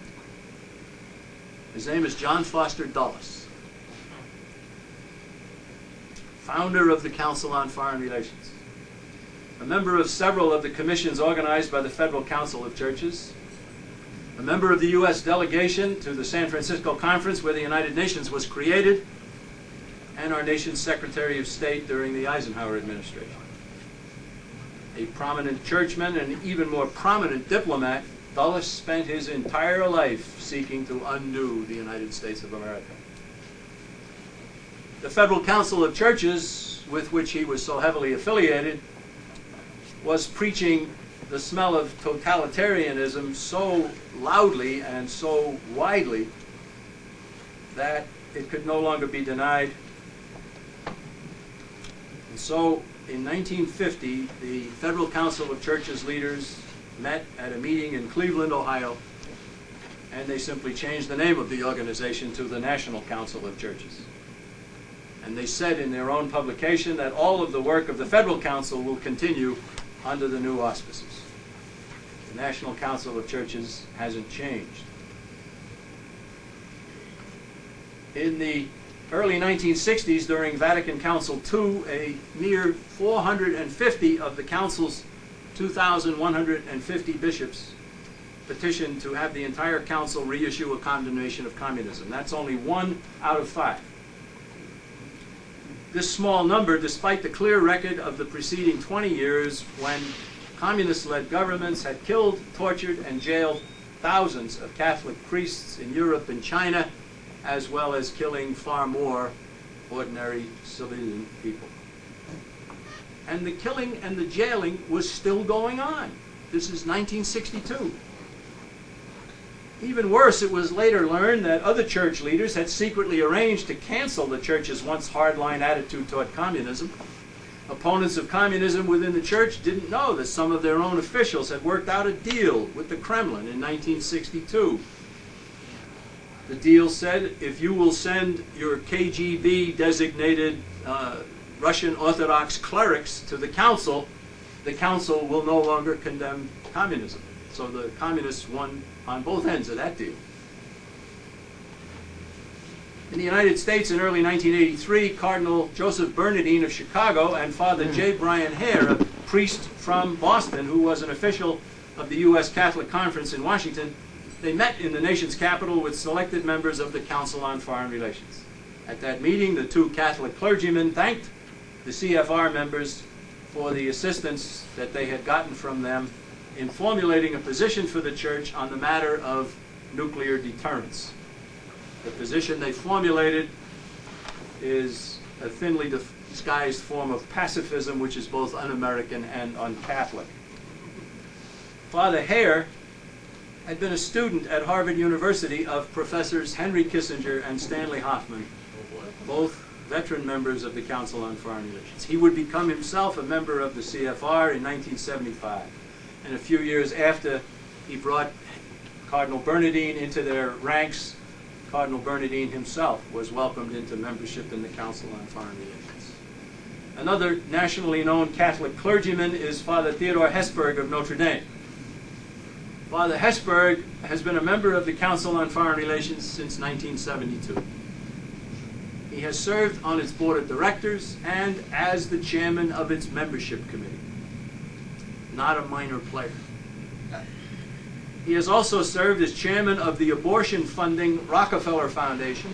His name is John Foster Dulles, founder of the Council on Foreign Relations, a member of several of the commissions organized by the Federal Council of Churches, a member of the U.S. delegation to the San Francisco Conference where the United Nations was created, and our nation's Secretary of State during the Eisenhower administration. A prominent churchman and an even more prominent diplomat, Dulles spent his entire life seeking to undo the United States of America. The Federal Council of Churches, with which he was so heavily affiliated, was preaching the smell of totalitarianism so loudly and so widely that it could no longer be denied. And so, in 1950, the Federal Council of Churches leaders met at a meeting in Cleveland, Ohio, and they simply changed the name of the organization to the National Council of Churches. And they said in their own publication that all of the work of the Federal Council will continue under the new auspices. The National Council of Churches hasn't changed. In the early 1960s, during Vatican Council II, a mere 450 of the Council's 2,150 bishops petitioned to have the entire Council reissue a condemnation of communism. That's only 1 out of 5. This small number, despite the clear record of the preceding 20 years when communist-led governments had killed, tortured, and jailed thousands of Catholic priests in Europe and China, as well as killing far more ordinary civilian people. And the killing and the jailing was still going on. This is 1962. Even worse, it was later learned that other church leaders had secretly arranged to cancel the church's once hardline attitude toward communism. Opponents of communism within the church didn't know that some of their own officials had worked out a deal with the Kremlin in 1962. The deal said, if you will send your KGB-designated Russian Orthodox clerics to the council will no longer condemn communism. So the communists won on both ends of that deal. In the United States in early 1983, Cardinal Joseph Bernardine of Chicago and Father J. Brian Hare, a priest from Boston who was an official of the U.S. Catholic Conference in Washington, they met in the nation's capital with selected members of the Council on Foreign Relations. At that meeting, the two Catholic clergymen thanked the CFR members for the assistance that they had gotten from them in formulating a position for the church on the matter of nuclear deterrence. The position they formulated is a thinly disguised form of pacifism, which is both un-American and un-Catholic. Father Hare had been a student at Harvard University of Professors Henry Kissinger and Stanley Hoffman, both veteran members of the Council on Foreign Relations. He would become himself a member of the CFR in 1975. And a few years after he brought Cardinal Bernardin into their ranks, Cardinal Bernardin himself was welcomed into membership in the Council on Foreign Relations. Another nationally known Catholic clergyman is Father Theodore Hesburgh of Notre Dame. Father Hesburgh has been a member of the Council on Foreign Relations since 1972. He has served on its board of directors and as the chairman of its membership committee. Not a minor player. He has also served as chairman of the abortion-funding Rockefeller Foundation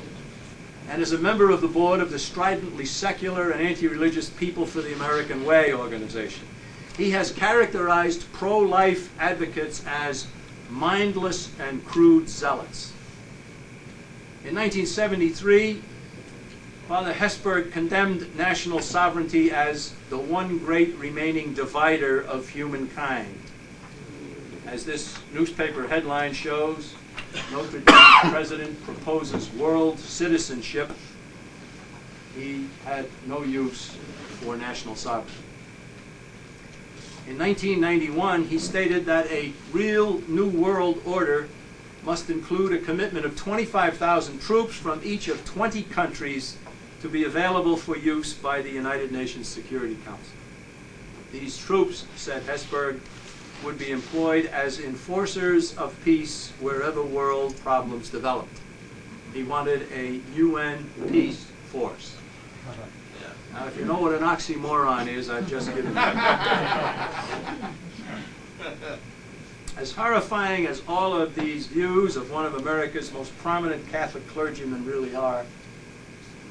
and is a member of the board of the stridently secular and anti-religious People for the American Way organization. He has characterized pro-life advocates as mindless and crude zealots. In 1973, Father Hesburgh condemned national sovereignty as the one great remaining divider of humankind. As this newspaper headline shows, Notre Dame's president proposes world citizenship. He had no use for national sovereignty. In 1991, he stated that a real new world order must include a commitment of 25,000 troops from each of 20 countries to be available for use by the United Nations Security Council. These troops, said Hesburgh, would be employed as enforcers of peace wherever world problems developed. He wanted a UN peace force. Now, if you know what an oxymoron is, I've just given you. As horrifying as all of these views of one of America's most prominent Catholic clergymen really are,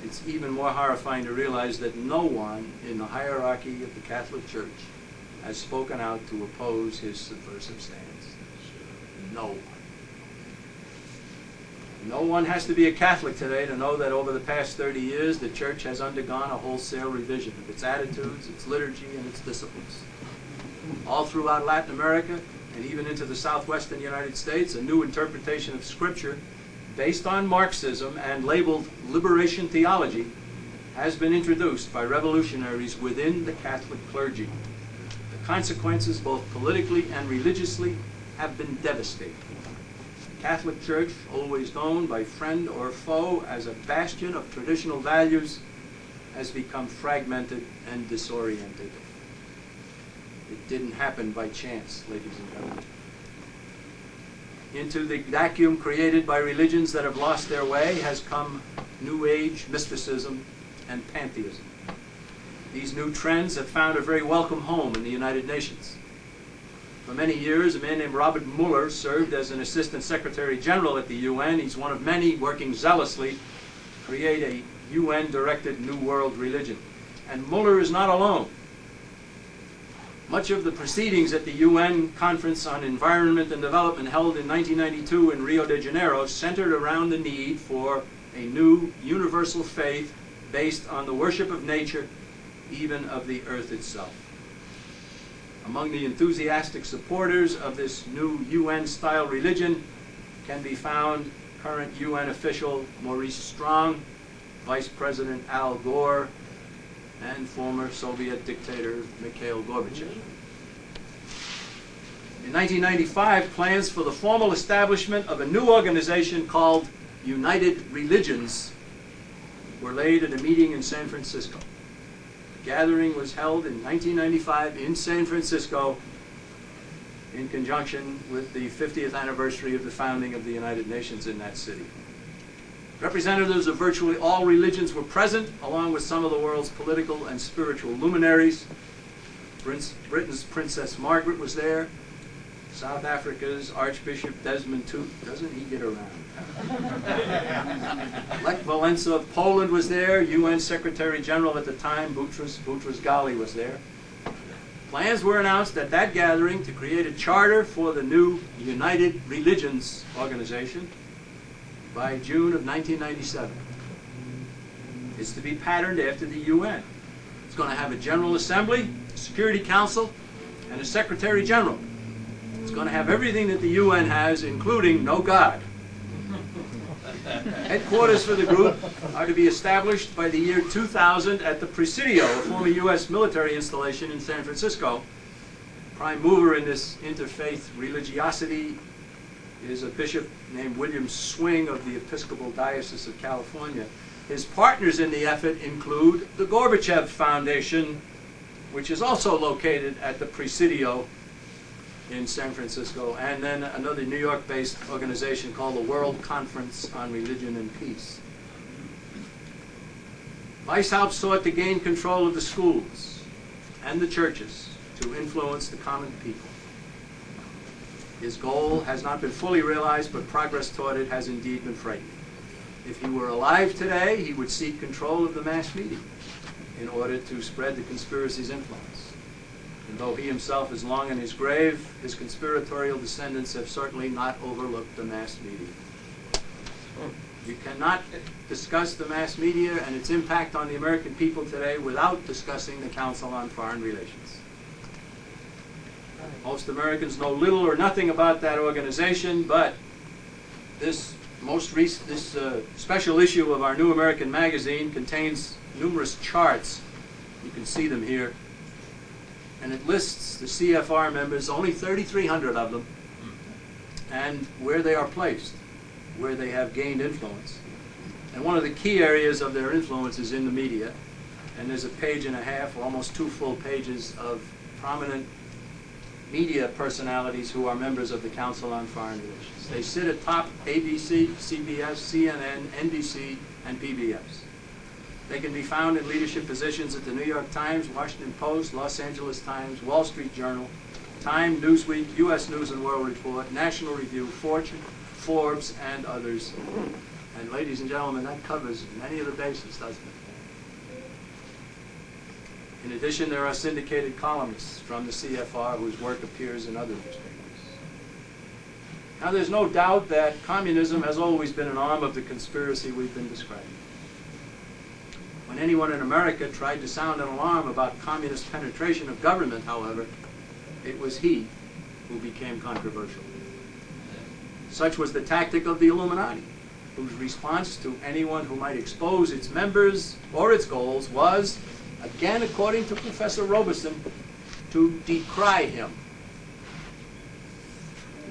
it's even more horrifying to realize that no one in the hierarchy of the Catholic Church has spoken out to oppose his subversive stance. No one. No one has to be a Catholic today to know that over the past 30 years, the Church has undergone a wholesale revision of its attitudes, its liturgy, and its disciplines. All throughout Latin America, and even into the southwestern United States, a new interpretation of Scripture based on Marxism and labeled liberation theology has been introduced by revolutionaries within the Catholic clergy. The consequences, both politically and religiously, have been devastating. The Catholic Church, always known by friend or foe as a bastion of traditional values, has become fragmented and disoriented. It didn't happen by chance, ladies and gentlemen. Into the vacuum created by religions that have lost their way has come New Age mysticism and pantheism. These new trends have found a very welcome home in the United Nations. For many years, a man named Robert Mueller served as an Assistant Secretary General at the UN. He's one of many working zealously to create a UN-directed New World religion. And Mueller is not alone. Much of the proceedings at the UN Conference on Environment and Development held in 1992 in Rio de Janeiro centered around the need for a new universal faith based on the worship of nature, even of the earth itself. Among the enthusiastic supporters of this new UN-style religion can be found current UN official Maurice Strong, Vice President Al Gore, and former Soviet dictator Mikhail Gorbachev. In 1995, plans for the formal establishment of a new organization called United Religions were laid at a meeting in San Francisco. The gathering was held in 1995 in San Francisco in conjunction with the 50th anniversary of the founding of the United Nations in that city. Representatives of virtually all religions were present, along with some of the world's political and spiritual luminaries. Britain's Princess Margaret was there. South Africa's Archbishop Desmond Tutu, doesn't he get around? Lech Walesa of Poland was there. UN Secretary General at the time, Boutros Ghali, was there. Plans were announced at that gathering to create a charter for the new United Religions Organization by June of 1997. It's to be patterned after the UN. It's going to have a General Assembly, a Security Council, and a Secretary General. It's going to have everything that the UN has, including no God. Headquarters for the group are to be established by the year 2000 at the Presidio, a former U.S. military installation in San Francisco. Prime mover in this interfaith religiosity is a bishop named William Swing of the Episcopal Diocese of California. His partners in the effort include the Gorbachev Foundation, which is also located at the Presidio in San Francisco, and then another New York-based organization called the World Conference on Religion and Peace. Weishaupt sought to gain control of the schools and the churches to influence the common people. His goal has not been fully realized, but progress toward it has indeed been frightening. If he were alive today, he would seek control of the mass media in order to spread the conspiracy's influence. And though he himself is long in his grave, his conspiratorial descendants have certainly not overlooked the mass media. You cannot discuss the mass media and its impact on the American people today without discussing the Council on Foreign Relations. Most Americans know little or nothing about that organization, but this special issue of our New American Magazine contains numerous charts. You can see them here. And it lists the CFR members, only 3,300 of them, and where they are placed, where they have gained influence. And one of the key areas of their influence is in the media. And there's a page and a half, or almost 2 full pages, of prominent media personalities who are members of the Council on Foreign Relations. They sit atop ABC, CBS, CNN, NBC, and PBS. They can be found in leadership positions at the New York Times, Washington Post, Los Angeles Times, Wall Street Journal, Time, Newsweek, U.S. News and World Report, National Review, Fortune, Forbes, and others. And ladies and gentlemen, that covers many of the bases, doesn't it? In addition, there are syndicated columnists from the CFR whose work appears in other newspapers. Now, there's no doubt that communism has always been an arm of the conspiracy we've been describing. When anyone in America tried to sound an alarm about communist penetration of government, however, it was he who became controversial. Such was the tactic of the Illuminati, whose response to anyone who might expose its members or its goals was, again according to Professor Robeson, to decry him.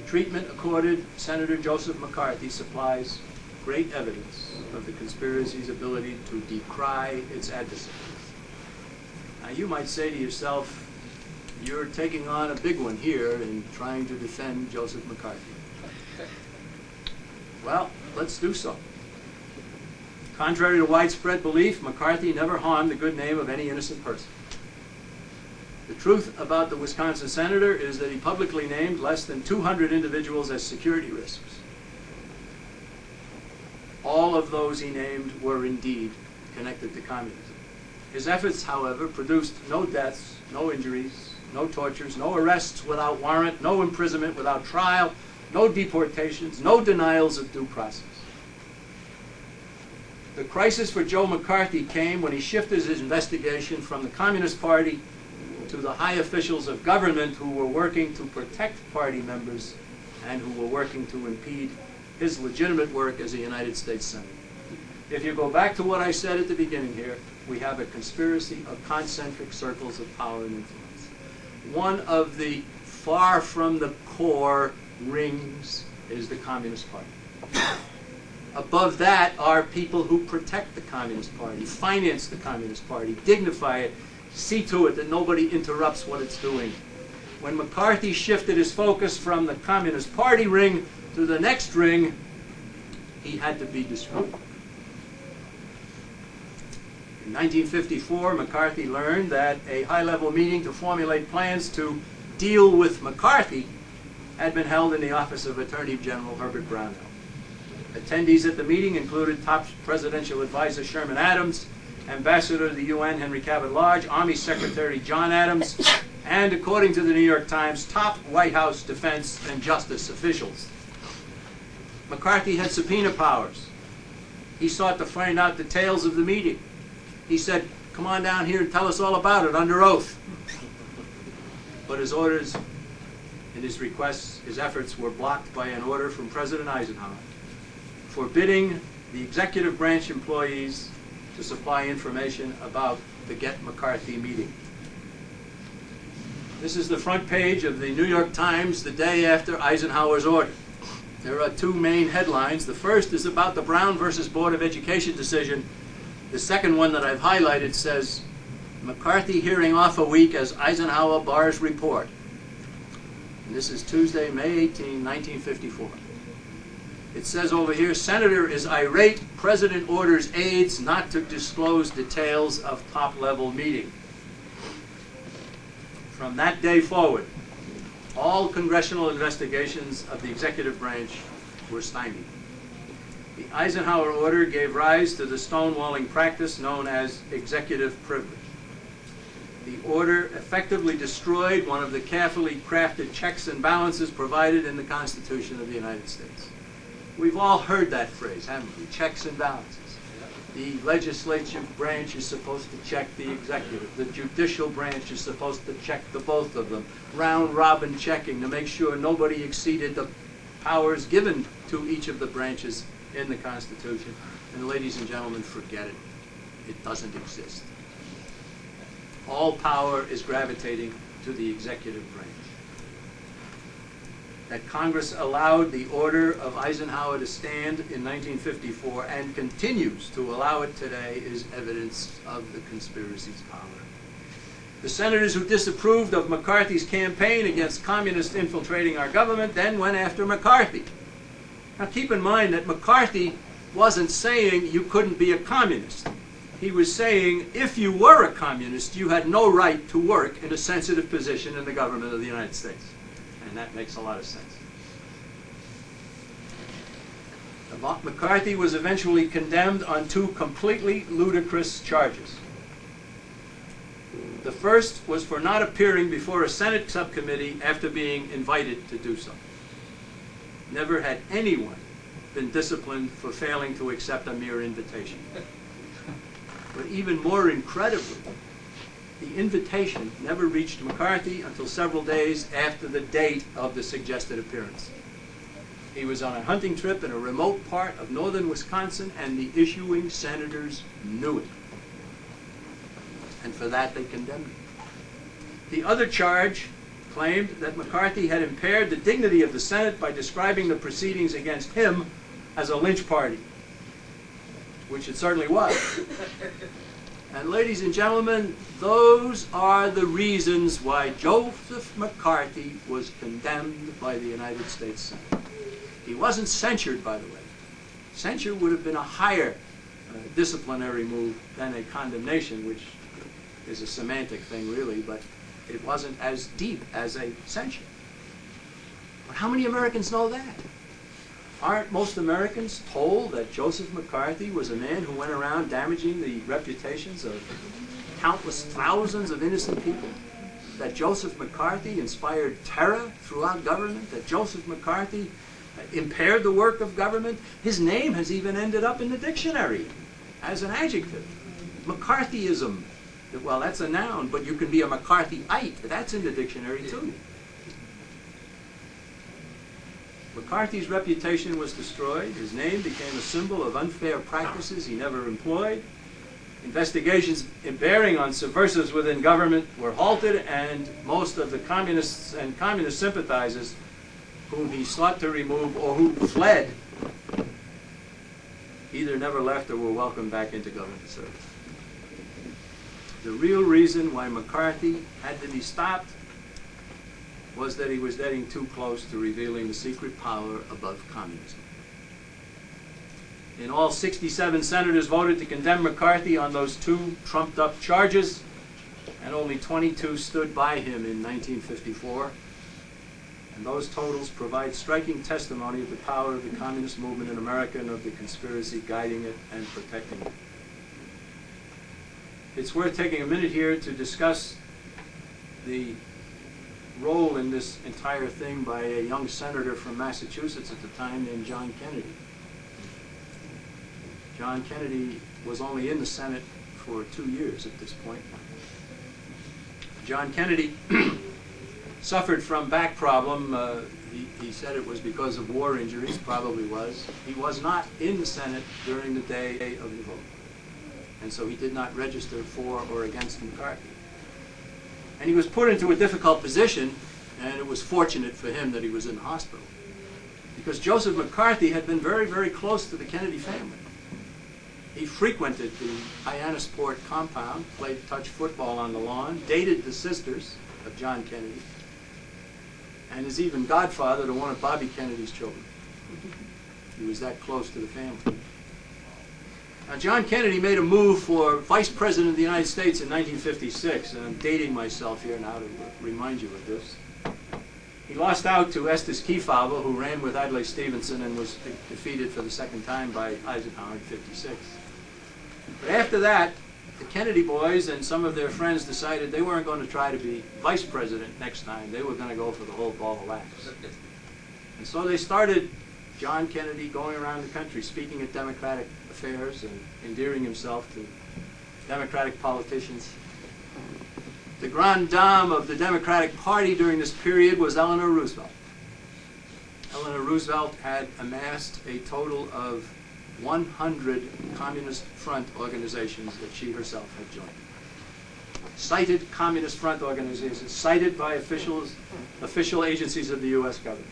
The treatment accorded Senator Joseph McCarthy supplies great evidence of the conspiracy's ability to decry its adversaries. Now you might say to yourself, you're taking on a big one here in trying to defend Joseph McCarthy. Well, let's do so. Contrary to widespread belief, McCarthy never harmed the good name of any innocent person. The truth about the Wisconsin senator is that he publicly named less than 200 individuals as security risks. All of those he named were indeed connected to communism. His efforts, however, produced no deaths, no injuries, no tortures, no arrests without warrant, no imprisonment without trial, no deportations, no denials of due process. The crisis for Joe McCarthy came when he shifted his investigation from the Communist Party to the high officials of government who were working to protect party members and who were working to impede his legitimate work as a United States Senator. If you go back to what I said at the beginning here, we have a conspiracy of concentric circles of power and influence. One of the far from the core rings is the Communist Party. Above that are people who protect the Communist Party, finance the Communist Party, dignify it, see to it that nobody interrupts what it's doing. When McCarthy shifted his focus from the Communist Party ring to the next ring, he had to be destroyed. In 1954, McCarthy learned that a high-level meeting to formulate plans to deal with McCarthy had been held in the office of Attorney General Herbert Brownell. Attendees at the meeting included top presidential advisor Sherman Adams, Ambassador to the UN Henry Cabot Lodge, Army Secretary John Adams, and, according to the New York Times, top White House defense and justice officials. McCarthy had subpoena powers. He sought to find out details of the meeting. He said, "Come on down here and tell us all about it under oath." But his orders and his requests, his efforts were blocked by an order from President Eisenhower forbidding the executive branch employees to supply information about the Get McCarthy meeting. This is the front page of the New York Times the day after Eisenhower's order. There are two main headlines. The first is about the Brown versus Board of Education decision. The second one that I've highlighted says, "McCarthy hearing off a week as Eisenhower bars report." And this is Tuesday, May 18, 1954. It says over here, "Senator is irate. President orders aides not to disclose details of top-level meeting." From that day forward, all congressional investigations of the executive branch were stymied. The Eisenhower order gave rise to the stonewalling practice known as executive privilege. The order effectively destroyed one of the carefully crafted checks and balances provided in the Constitution of the United States. We've all heard that phrase, haven't we? Checks and balances. The legislative branch is supposed to check the executive. The judicial branch is supposed to check the both of them. Round-robin checking to make sure nobody exceeded the powers given to each of the branches in the Constitution. And ladies and gentlemen, forget it. It doesn't exist. All power is gravitating to the executive branch. That Congress allowed the order of Eisenhower to stand in 1954 and continues to allow it today is evidence of the conspiracy's power. The senators who disapproved of McCarthy's campaign against communists infiltrating our government then went after McCarthy. Now keep in mind that McCarthy wasn't saying you couldn't be a communist. He was saying if you were a communist, you had no right to work in a sensitive position in the government of the United States. And that makes a lot of sense. McCarthy was eventually condemned on two completely ludicrous charges. The first was for not appearing before a Senate subcommittee after being invited to do so. Never had anyone been disciplined for failing to accept a mere invitation. But even more incredibly, the invitation never reached McCarthy until several days after the date of the suggested appearance. He was on a hunting trip in a remote part of northern Wisconsin, and the issuing senators knew it. And for that, they condemned him. The other charge claimed that McCarthy had impaired the dignity of the Senate by describing the proceedings against him as a lynch party, which it certainly was. And ladies and gentlemen, those are the reasons why Joseph McCarthy was condemned by the United States Senate. He wasn't censured, by the way. Censure would have been a higher disciplinary move than a condemnation, which is a semantic thing, really, but it wasn't as deep as a censure. But how many Americans know that? Aren't most Americans told that Joseph McCarthy was a man who went around damaging the reputations of countless thousands of innocent people? That Joseph McCarthy inspired terror throughout government? That Joseph McCarthy impaired the work of government? His name has even ended up in the dictionary as an adjective. McCarthyism. Well, that's a noun, but you can be a McCarthyite. That's in the dictionary, too. McCarthy's reputation was destroyed. His name became a symbol of unfair practices he never employed. Investigations bearing on subversives within government were halted, and most of the communists and communist sympathizers whom he sought to remove or who fled either never left or were welcomed back into government service. The real reason why McCarthy had to be stopped was that he was getting too close to revealing the secret power above communism. In all, 67 senators voted to condemn McCarthy on those two trumped-up charges, and only 22 stood by him in 1954. And those totals provide striking testimony of the power of the communist movement in America and of the conspiracy guiding it and protecting it. It's worth taking a minute here to discuss the role in this entire thing by a young senator from Massachusetts at the time named John Kennedy. John Kennedy was only in the Senate for 2 years at this point. John Kennedy suffered from back problem. He said it was because of war injuries, probably was. He was not in the Senate during the day of the vote. And so he did not register for or against McCarthy. And he was put into a difficult position, and it was fortunate for him that he was in the hospital. Because Joseph McCarthy had been very, very close to the Kennedy family. He frequented the Hyannisport compound, played touch football on the lawn, dated the sisters of John Kennedy, and is even godfather to one of Bobby Kennedy's children. He was that close to the family. Now, John Kennedy made a move for Vice President of the United States in 1956, and I'm dating myself here now to remind you of this. He lost out to Estes Kefauver, who ran with Adlai Stevenson and was defeated for the second time by Eisenhower in 56. But after that, the Kennedy boys and some of their friends decided they weren't going to try to be vice president next time. They were going to go for the whole ball of wax. And so they started John Kennedy going around the country speaking at Democratic affairs and endearing himself to Democratic politicians. The grande dame of the Democratic Party during this period was Eleanor Roosevelt. Eleanor Roosevelt had amassed a total of 100 Communist Front organizations that she herself had joined. Cited Communist Front organizations, cited by official agencies of the U.S. government.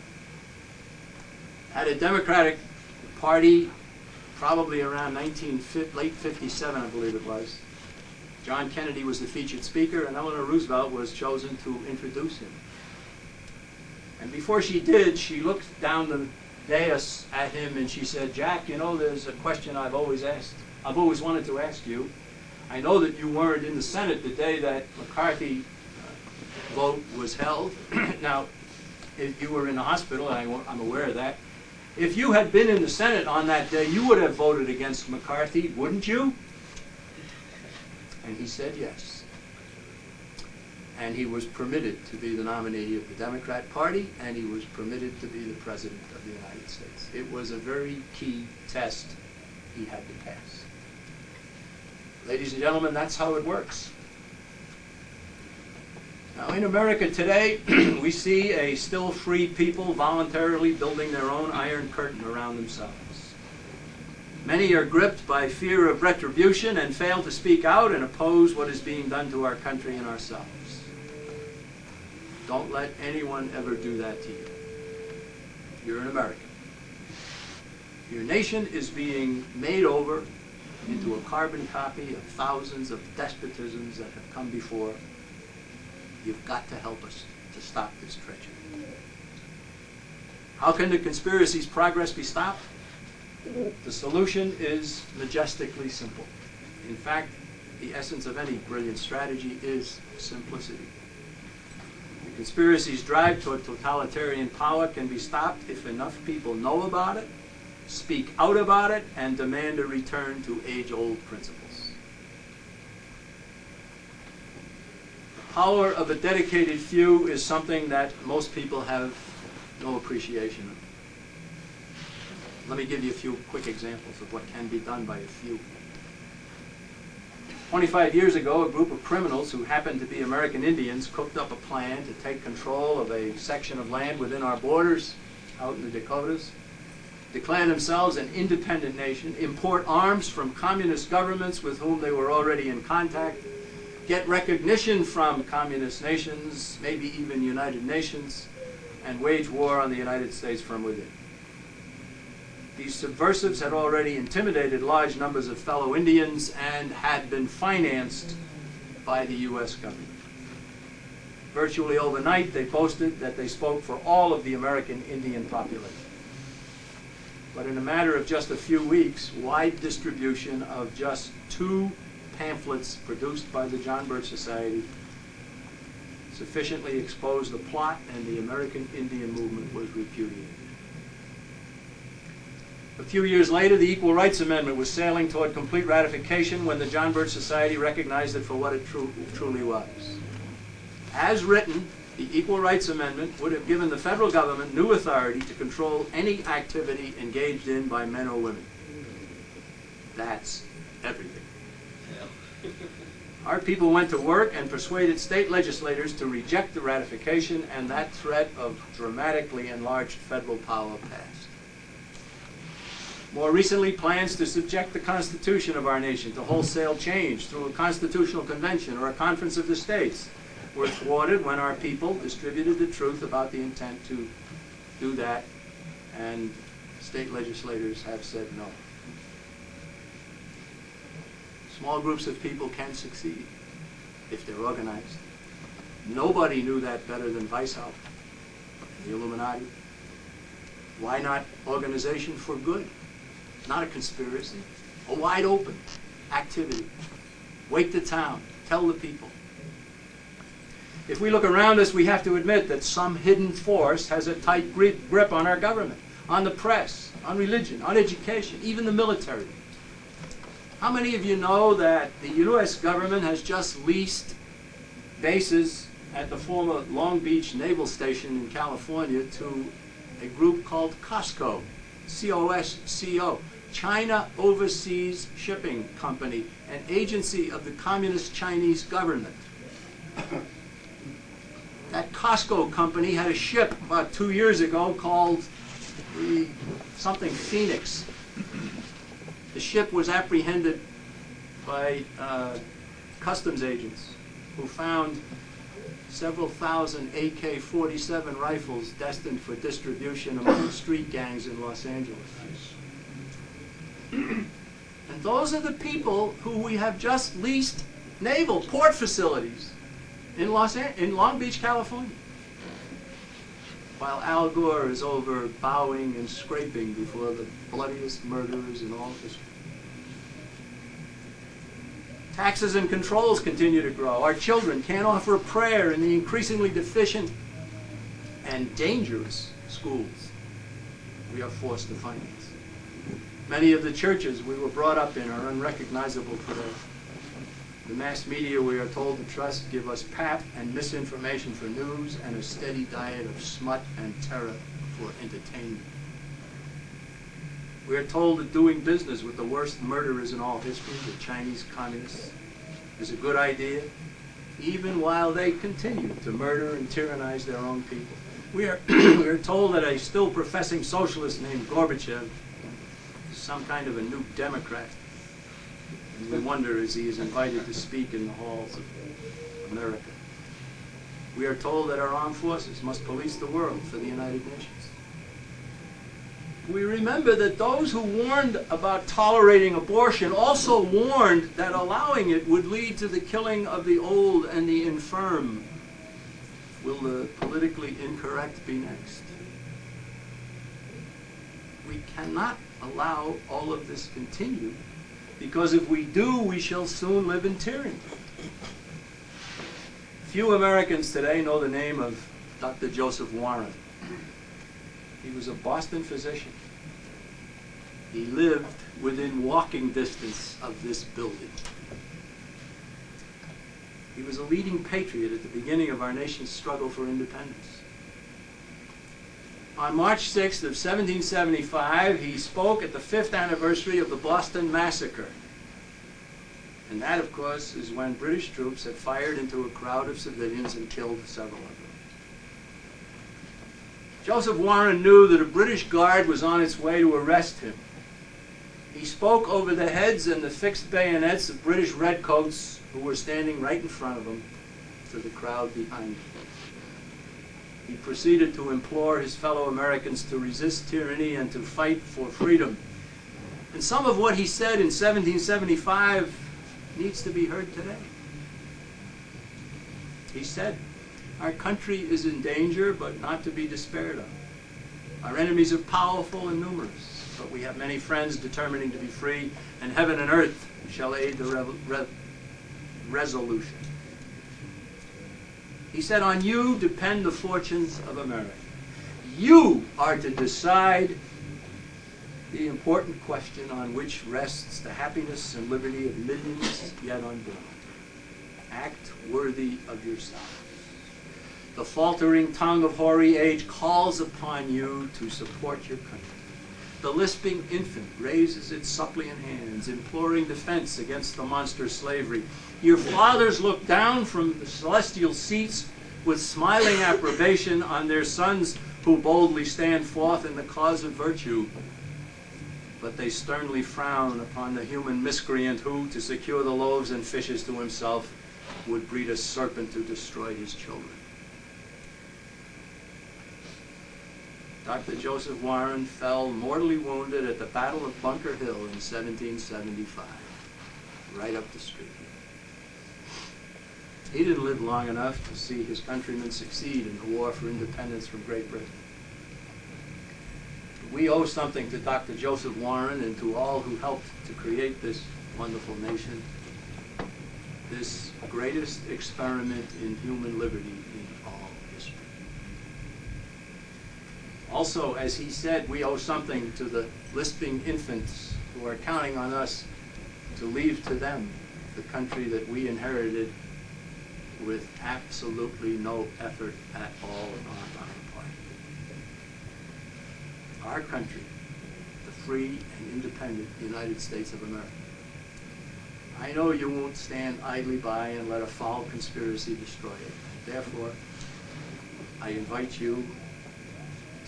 Had a Democratic Party, probably around late 57, I believe it was. John Kennedy was the featured speaker, and Eleanor Roosevelt was chosen to introduce him. And before she did, she looked down the dais at him and she said, "Jack, you know, there's a question I've always wanted to ask you. I know that you weren't in the Senate the day that McCarthy vote was held. Now, if you were in the hospital, and I'm aware of that. If you had been in the Senate on that day, you would have voted against McCarthy, wouldn't you?" And he said yes. And he was permitted to be the nominee of the Democrat Party, and he was permitted to be the President of the United States. It was a very key test he had to pass. Ladies and gentlemen, that's how it works. Now, in America today, we see a still free people voluntarily building their own iron curtain around themselves. Many are gripped by fear of retribution and fail to speak out and oppose what is being done to our country and ourselves. Don't let anyone ever do that to you. You're an American. Your nation is being made over into a carbon copy of thousands of despotisms that have come before. You've got to help us to stop this treachery. How can the conspiracy's progress be stopped? The solution is majestically simple. In fact, the essence of any brilliant strategy is simplicity. The conspiracy's drive toward totalitarian power can be stopped if enough people know about it, speak out about it, and demand a return to age-old principles. The power of a dedicated few is something that most people have no appreciation of. Let me give you a few quick examples of what can be done by a few. 25 years ago, a group of criminals who happened to be American Indians cooked up a plan to take control of a section of land within our borders, out in the Dakotas, declare themselves an independent nation, import arms from communist governments with whom they were already in contact, get recognition from communist nations, maybe even United Nations, and wage war on the United States from within. These subversives had already intimidated large numbers of fellow Indians and had been financed by the U.S. government. Virtually overnight, they boasted that they spoke for all of the American Indian population. But in a matter of just a few weeks, wide distribution of just 2 pamphlets produced by the John Birch Society sufficiently exposed the plot, and the American Indian movement was repudiated. A few years later, the Equal Rights Amendment was sailing toward complete ratification when the John Birch Society recognized it for what it truly was. As written, The Equal Rights Amendment would have given the federal government new authority to control any activity engaged in by men or women. That's everything. Our people went to work and persuaded state legislators to reject the ratification, and that threat of dramatically enlarged federal power passed. More recently, plans to subject the Constitution of our nation to wholesale change through a constitutional convention or a conference of the states were thwarted when our people distributed the truth about the intent to do that, and state legislators have said no. Small groups of people can succeed if they're organized. Nobody knew that better than Weishaupt, the Illuminati. Why not organization for good? Not a conspiracy. A wide open activity. Wake the town. Tell the people. If we look around us, we have to admit that some hidden force has a tight grip on our government, on the press, on religion, on education, even the military. How many of you know that the U.S. government has just leased bases at the former Long Beach Naval Station in California to a group called COSCO, C-O-S-C-O, China Overseas Shipping Company, an agency of the Communist Chinese government. That COSCO company had a ship about 2 years ago called something Phoenix. The ship was apprehended by customs agents who found several thousand AK-47 rifles destined for distribution among street gangs in Los Angeles. And those are the people who we have just leased naval port facilities in Long Beach, California. While Al Gore is over bowing and scraping before the bloodiest murderers in all history. Taxes and controls continue to grow. Our children can't offer a prayer in the increasingly deficient and dangerous schools we are forced to finance. Many of the churches we were brought up in are unrecognizable today. The mass media, we are told to trust, give us pap and misinformation for news and a steady diet of smut and terror for entertainment. We are told that doing business with the worst murderers in all history, the Chinese communists, is a good idea, even while they continue to murder and tyrannize their own people. We are told that a still professing socialist named Gorbachev is some kind of a new Democrat. And we wonder as he is invited to speak in the halls of America. We are told that our armed forces must police the world for the United Nations. We remember that those who warned about tolerating abortion also warned that allowing it would lead to the killing of the old and the infirm. Will the politically incorrect be next? We cannot allow all of this continue, because if we do, we shall soon live in tyranny. Few Americans today know the name of Dr. Joseph Warren. He was a Boston physician. He lived within walking distance of this building. He was a leading patriot at the beginning of our nation's struggle for independence. On March 6th of 1775, he spoke at the 5th anniversary of the Boston Massacre. And that, of course, is when British troops had fired into a crowd of civilians and killed several of them. Joseph Warren knew that a British guard was on its way to arrest him. He spoke over the heads and the fixed bayonets of British redcoats who were standing right in front of him to the crowd behind him. He proceeded to implore his fellow Americans to resist tyranny and to fight for freedom. And some of what he said in 1775 needs to be heard today. He said, "Our country is in danger, but not to be despaired of. Our enemies are powerful and numerous, but we have many friends determining to be free, and heaven and earth shall aid the resolution." He said, "On you depend the fortunes of America. You are to decide the important question on which rests the happiness and liberty of millions yet unborn. Act worthy of yourselves. The faltering tongue of hoary age calls upon you to support your country. The lisping infant raises its suppliant hands, imploring defense against the monster slavery. Your fathers look down from the celestial seats with smiling approbation on their sons who boldly stand forth in the cause of virtue. But they sternly frown upon the human miscreant who, to secure the loaves and fishes to himself, would breed a serpent to destroy his children. Dr. Joseph Warren fell mortally wounded at the Battle of Bunker Hill in 1775, right up the street. He didn't live long enough to see his countrymen succeed in the war for independence from Great Britain. We owe something to Dr. Joseph Warren and to all who helped to create this wonderful nation, this greatest experiment in human liberty in all history. Also, as he said, we owe something to the lisping infants who are counting on us to leave to them the country that we inherited with absolutely no effort at all on our part. Our country, the free and independent United States of America. I know you won't stand idly by and let a foul conspiracy destroy it. Therefore, I invite you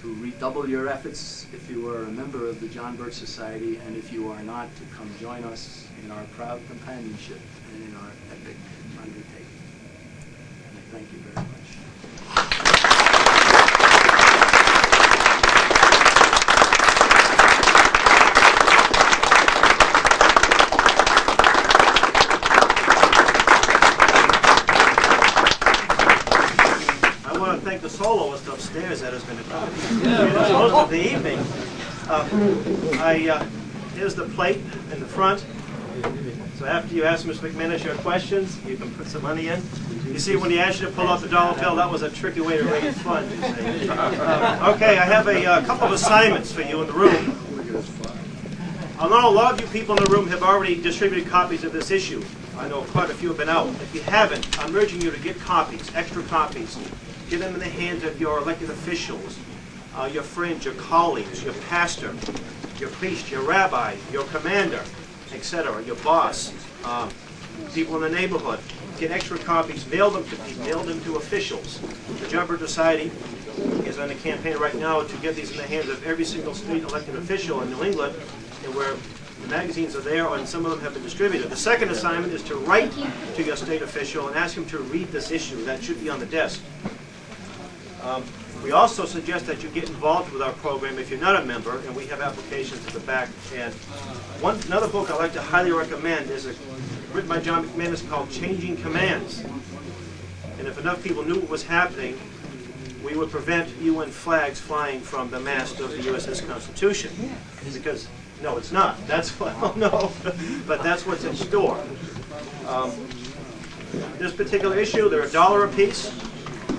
to redouble your efforts if you are a member of the John Birch Society, and if you are not, to come join us in our proud companionship and in our epic undertaking. And I thank you very much. Thank the soloist upstairs that has been accompanying most of the evening. Here's the plate in the front. So after you ask Ms. McManus your questions, you can put some money in. You see, when he asked you to pull out the dollar bill, that was a tricky way to raise funds. Okay, I have a couple of assignments for you in the room. I know a lot of you people in the room have already distributed copies of this issue. I know quite a few have been out. If you haven't, I'm urging you to get copies, extra copies. Get them in the hands of your elected officials, your friends, your colleagues, your pastor, your priest, your rabbi, your commander, etc., your boss, people in the neighborhood. Get extra copies, mail them to officials. The John Birch Society is on a campaign right now to get these in the hands of every single state elected official in New England, and where the magazines are there, and some of them have been distributed. The second assignment is to write to your state official and ask him to read this issue. That should be on the desk. We also suggest that you get involved with our program if you're not a member, and we have applications at the back. And another book I'd like to highly recommend is written by John McManus called Changing Commands. And if enough people knew what was happening, we would prevent UN flags flying from the mast of the USS Constitution. Because, no, it's not. That's what, oh no, but that's what's in store. This particular issue, they're $1 a piece.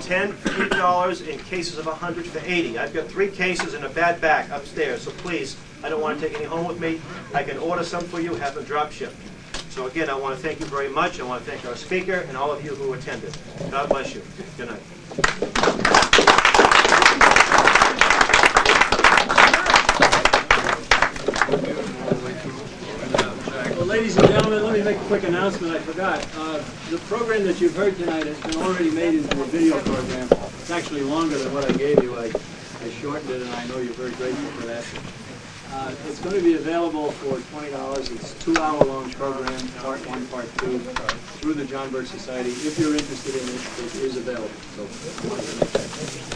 10 for $8, in cases of 100 for 80. I've got 3 cases and a bad back upstairs, so please, I don't want to take any home with me. I can order some for you, have them drop shipped. So again, I want to thank you very much. I want to thank our speaker and all of you who attended. God bless you. Good night. Well, ladies and gentlemen, let me make a quick announcement. I forgot. The program that you've heard tonight has been already made into a video program. It's actually longer than what I gave you. I shortened it, and I know you're very grateful for that. It's going to be available for $20. It's a 2-hour-long program, part 1, part 2, through the John Birch Society. If you're interested in it, it is available. So I wanted to make that.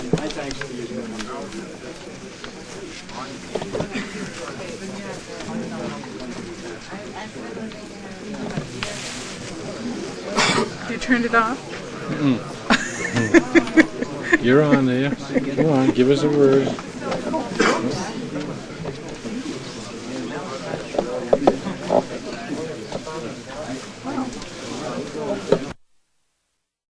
And my thanks to you. You turned it off? You're on there. Come on, give us a word.